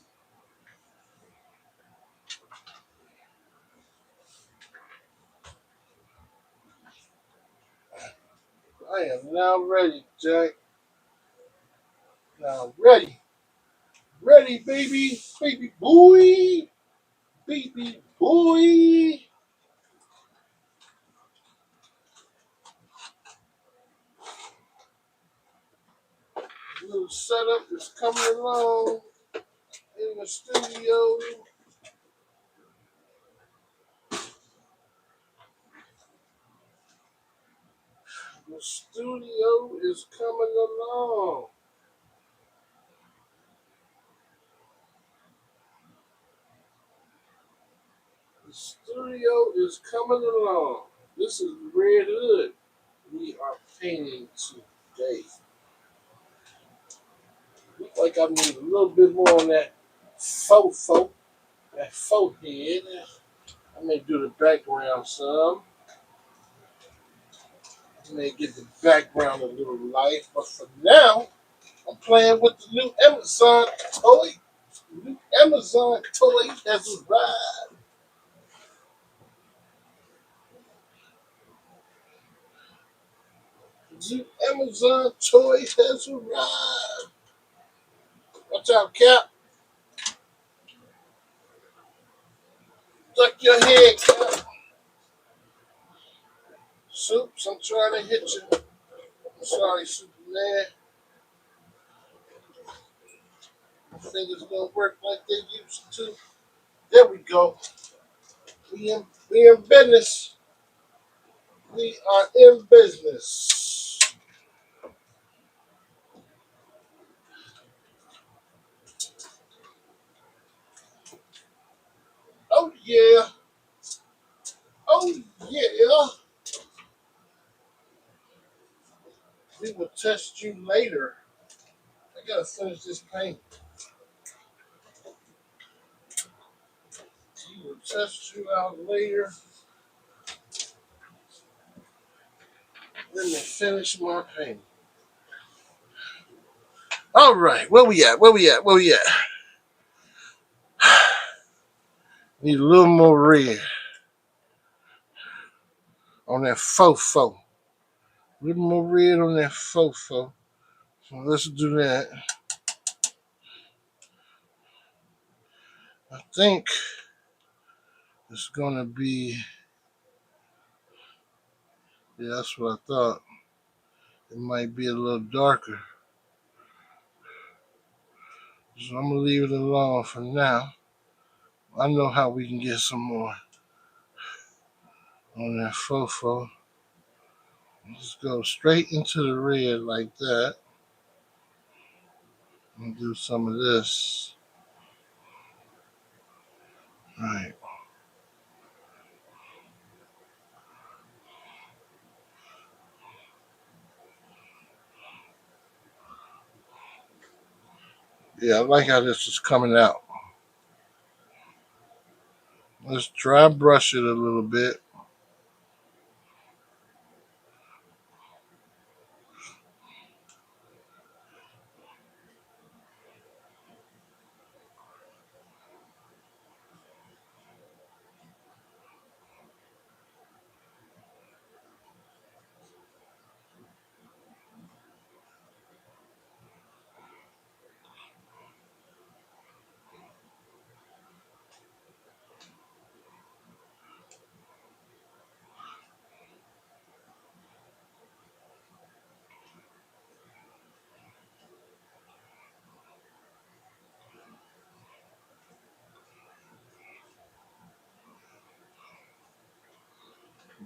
I am now ready, Jack. Now ready. Ready, baby. Baby boy. Baby boy. Little setup is coming along in the studio. The studio is coming along. The studio is coming along. This is Red Hood we are painting today. Look like I need a little bit more on that faux faux, that faux head. I may do the background some. I may give the background a little life, but for now, I'm playing with the new Amazon toy. The new Amazon toy has arrived. The new Amazon toy has arrived. Watch out, Cap. Duck your head, Cap. Soups, I'm trying to hit you. I'm sorry, Superman. My fingers don't work like they used to. There we go. We in business. We are in business. Oh yeah. Oh yeah. We will test you later. I gotta finish this paint. We will test you out later. Let me finish my paint. All right, where we at? Where we at? Where we at? Need a little more red on that fofo. A little more red on that fofo. So let's do that. I think it's gonna be. Yeah, that's what I thought. It might be a little darker. So I'm gonna leave it alone for now. I know how we can get some more on that fofo. Let's go straight into the red like that. And do some of this. All right. Yeah, I like how this is coming out. Let's dry brush it a little bit.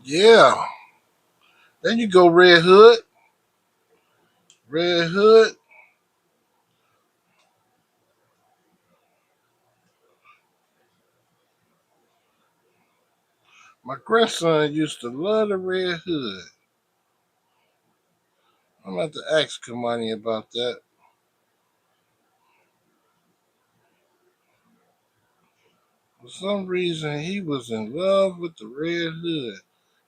Yeah. Then you go Red Hood. Red Hood. My grandson used to love the Red Hood. I'm about to ask Kamani about that. For some reason, he was in love with the Red Hood,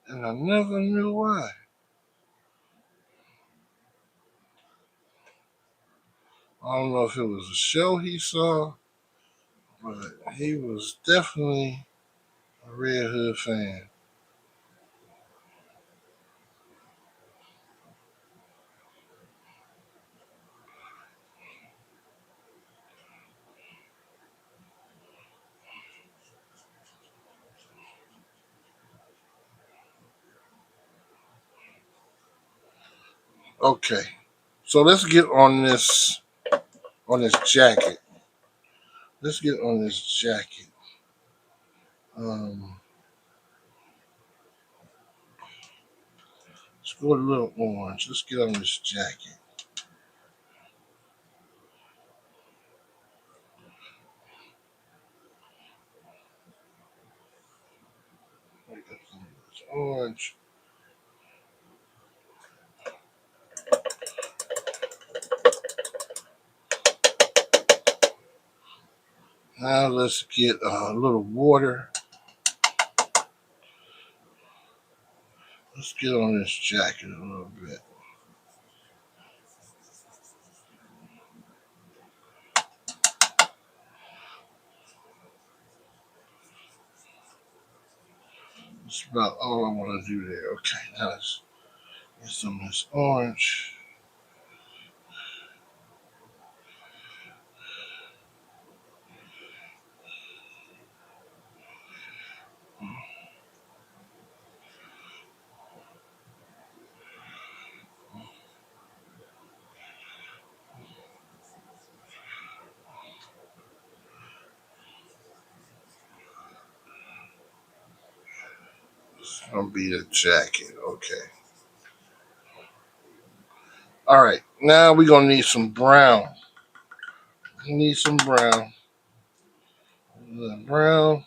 and I never knew why. I don't know if it was a show he saw, but he was definitely a Red Hood fan. Okay, so let's get on this jacket. Let's get on this jacket. Um, let's go a little orange. Let's get on this jacket. I got some of this orange. Now let's get a little water. Let's get on this jacket a little bit. That's about all I want to do there. Okay, now let's get some of this orange. It's gonna be the jacket. Okay. All right. Now we're gonna need some brown. We need some brown. Brown.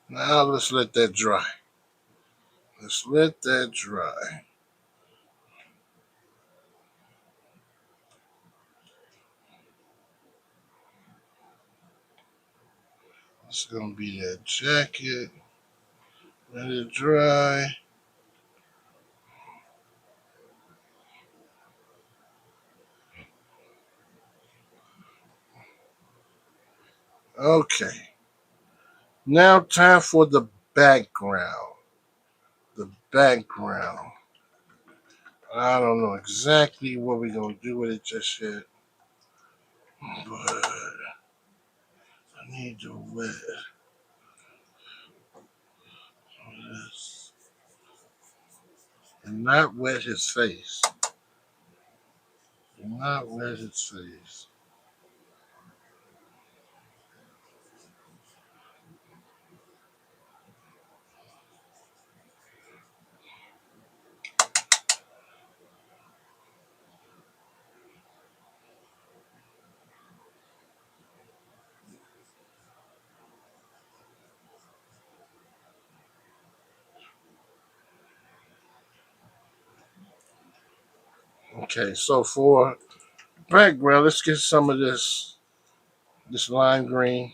Now let's let that dry. Let's let that dry. It's gonna be that jacket. Let it dry. Okay. Now time for the background. The background. I don't know exactly what we're gonna do with it just yet, but I need to wet this and not wet his face. Do not wet his face. Okay, so for background, let's get some of this lime green.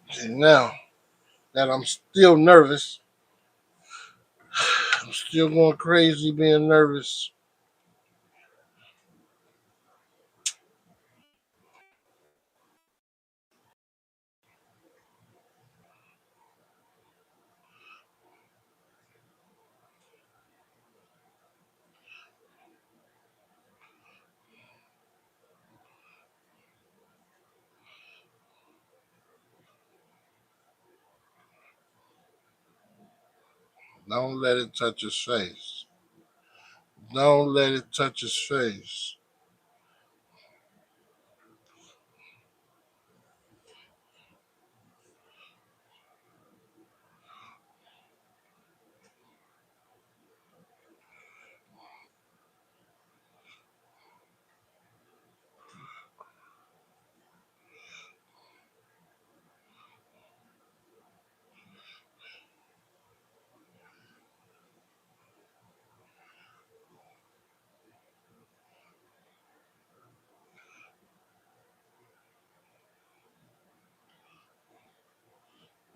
Okay, now that I'm still nervous, I'm still going crazy being nervous. Don't let it touch his face. Don't let it touch his face.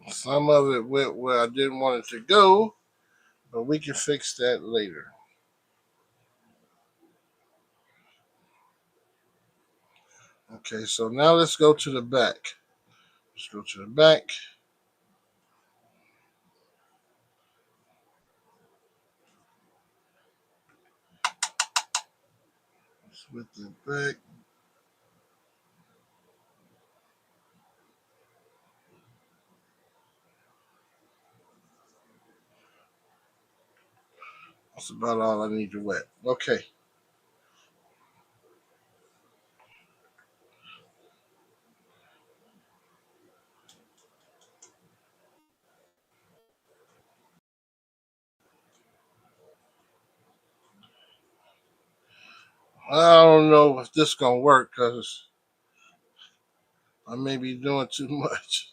Some of it went where I didn't want it to go, but we can fix that later. Okay, so now let's go to the back. Let's go to the back. With the back. That's about all I need to wet. Okay. I don't know if this gonna work because I may be doing too much.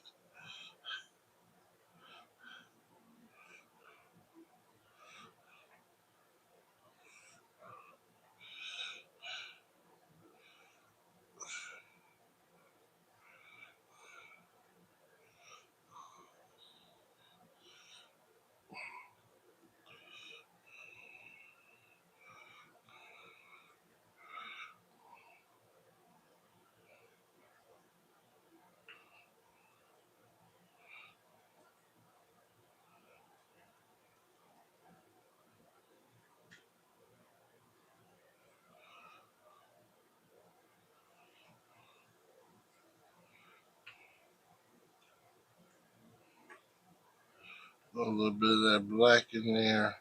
A little bit of that black in there.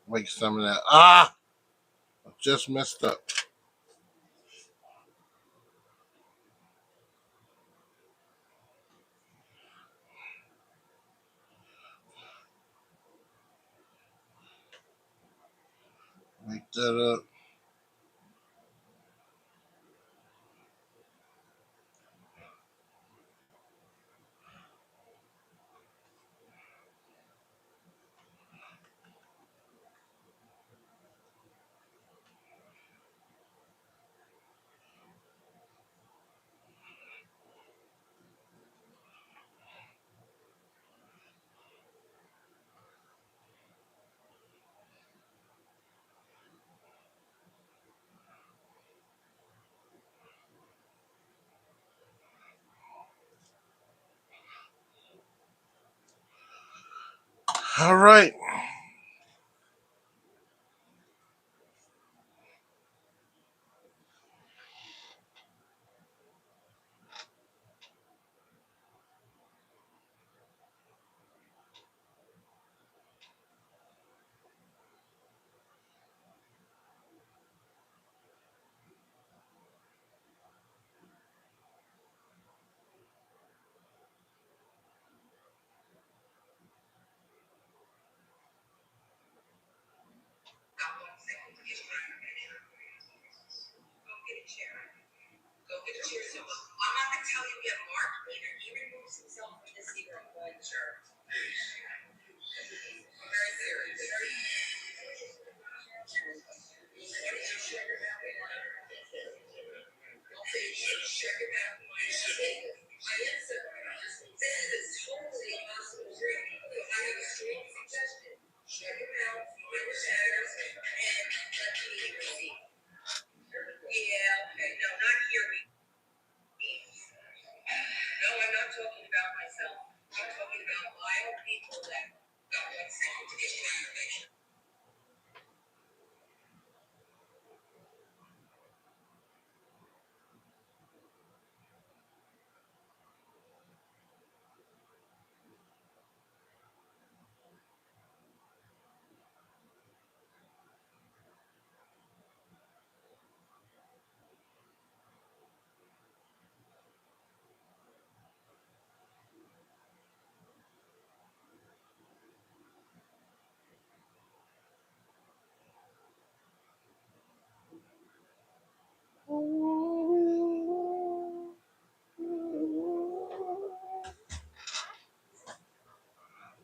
Make some of that. Ah, I just messed up. Make that up. All right.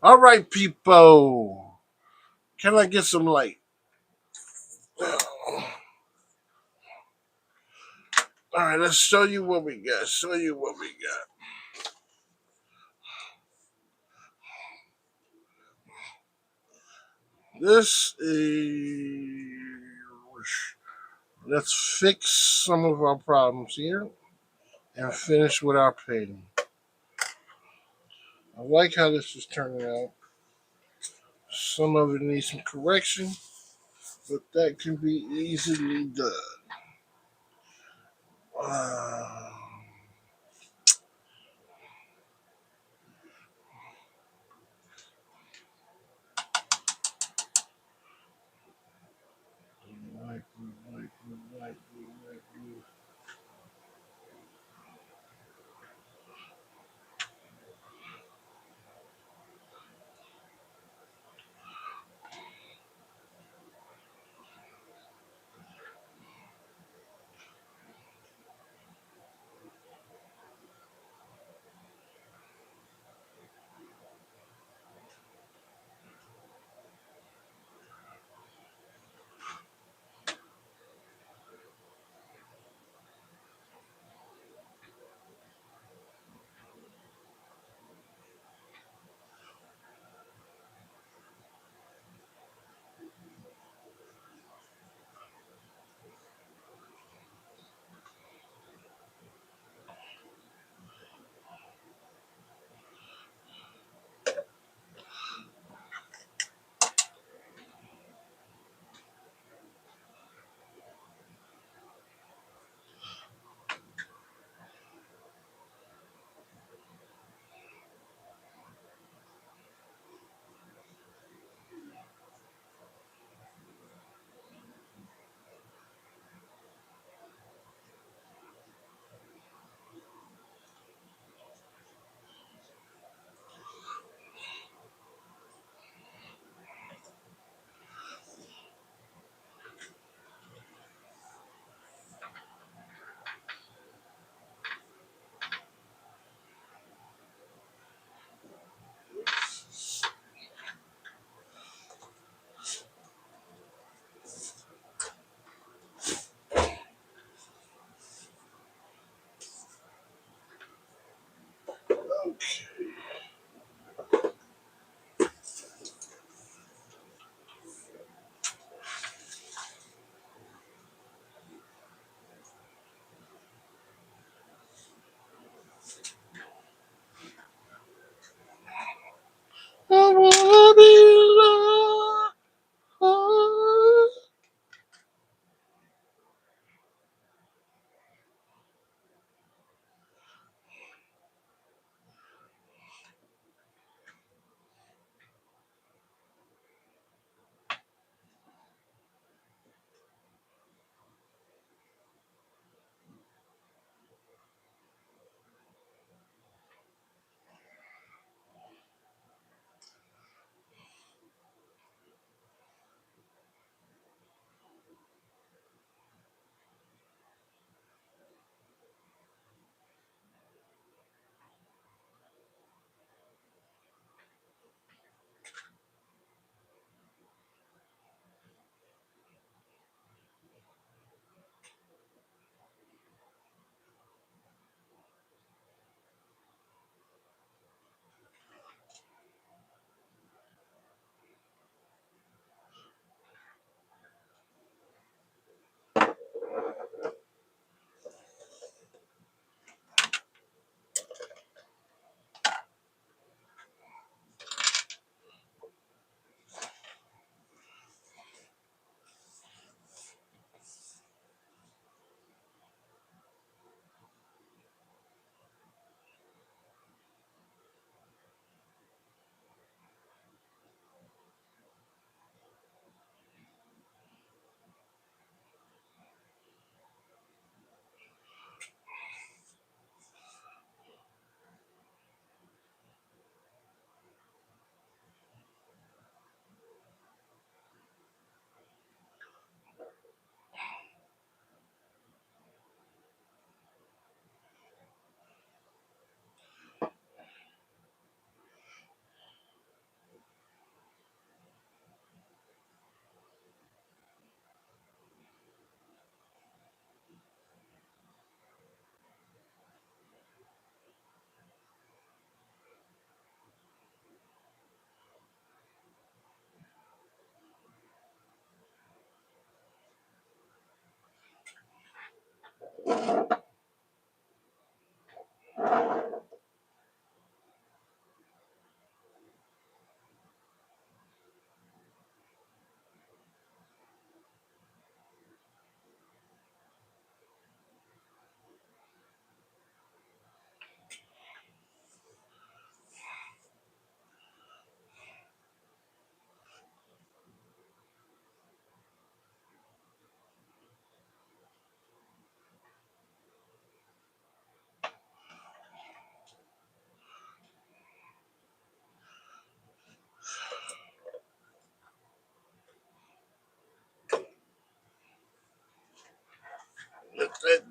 All right, people. Can I get some light? All right, let's show you what we got. Show you what we got. This is. Let's fix some of our problems here and finish with our painting. I like how this is turning out. Some of it needs some correction, but that can be easily done. Uh, like, like, like, like,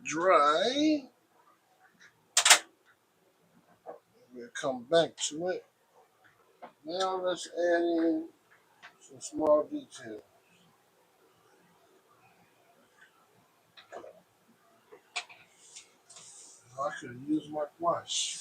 dry. We'll come back to it. Now let's add in some small details. I could use my brush.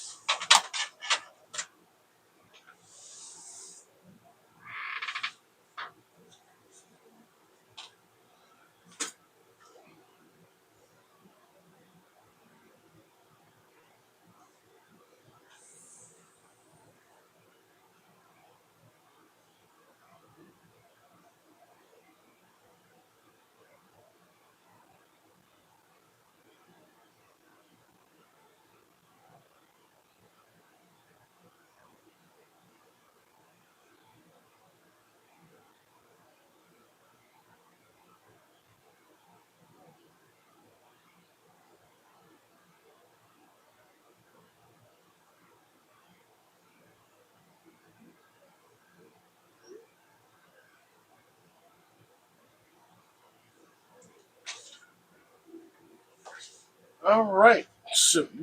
All right. So, with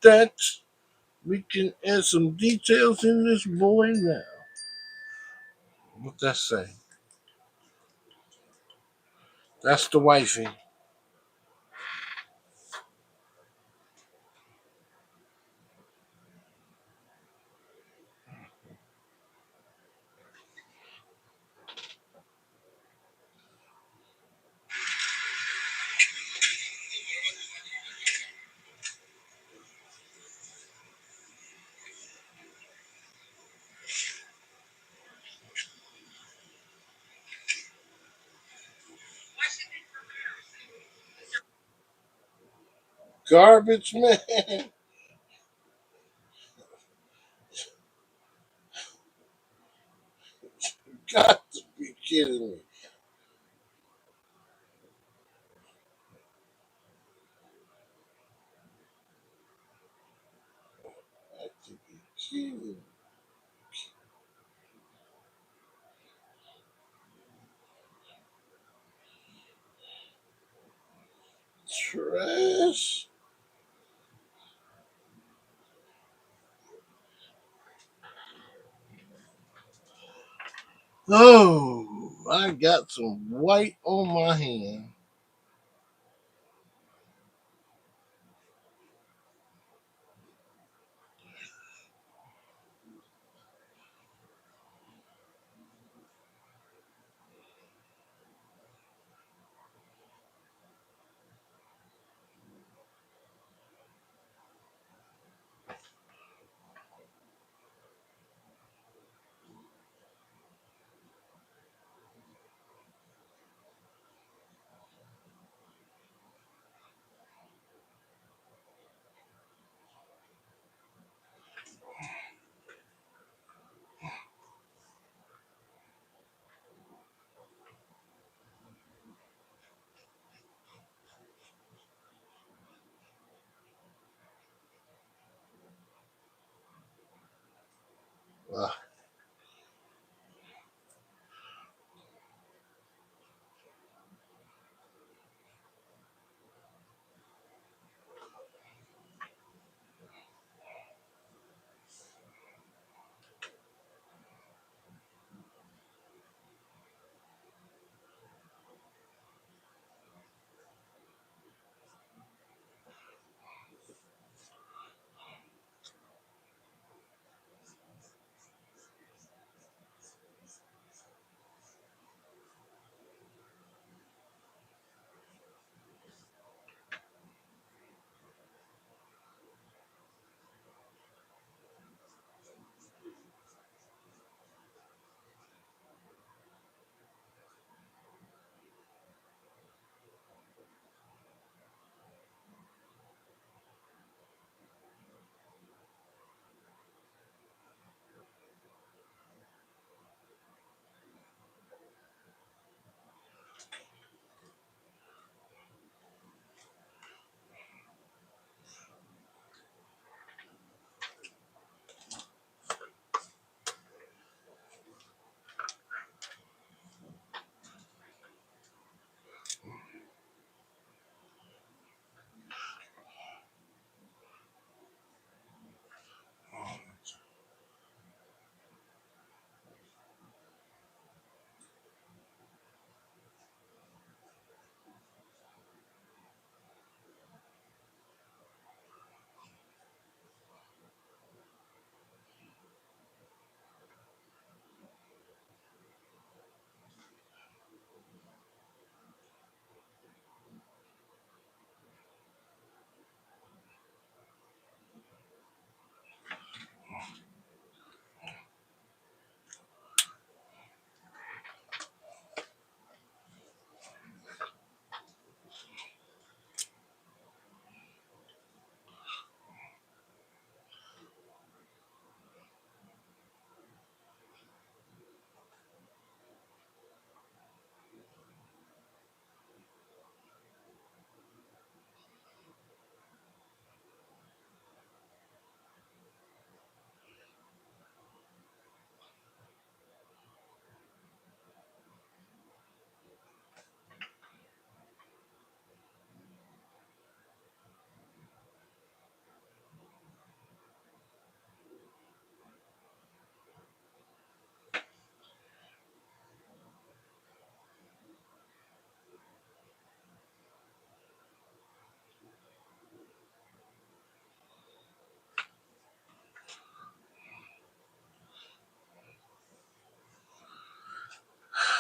that, we can add some details in this boy now. What that say? That's the wifey. Garbage man. Got to be kidding me. Got to be kidding me. Trash. Oh, I got some white on my hand.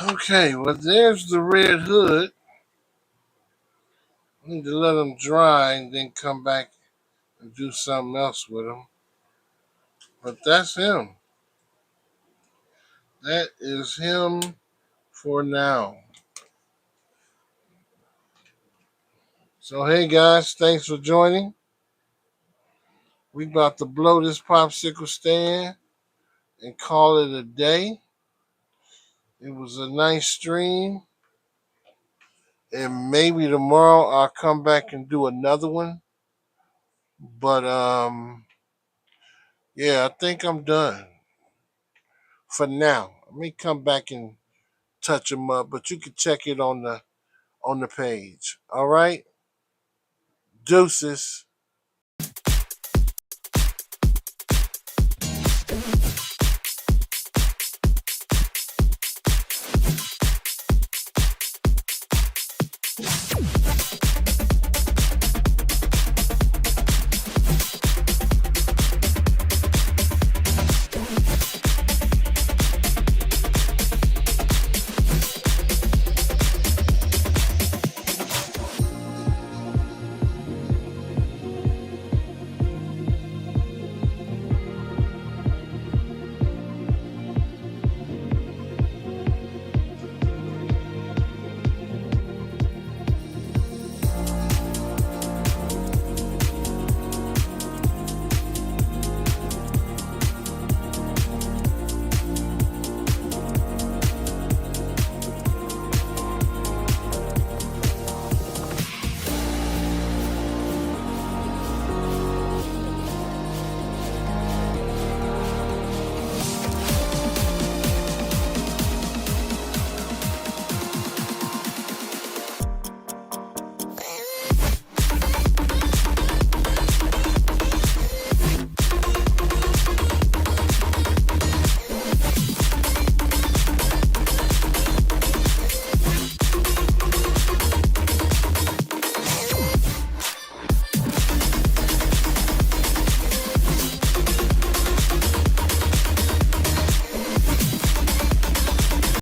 Okay, well, there's the Red Hood. I need to let them dry and then come back and do something else with them. But that's him. That is him for now. So, hey guys, thanks for joining. We about to blow this popsicle stand and call it a day. It was a nice stream. And maybe tomorrow I'll come back and do another one. But yeah, I think I'm done for now. Let me come back and touch them up, but you can check it on the page. All right? Deuces.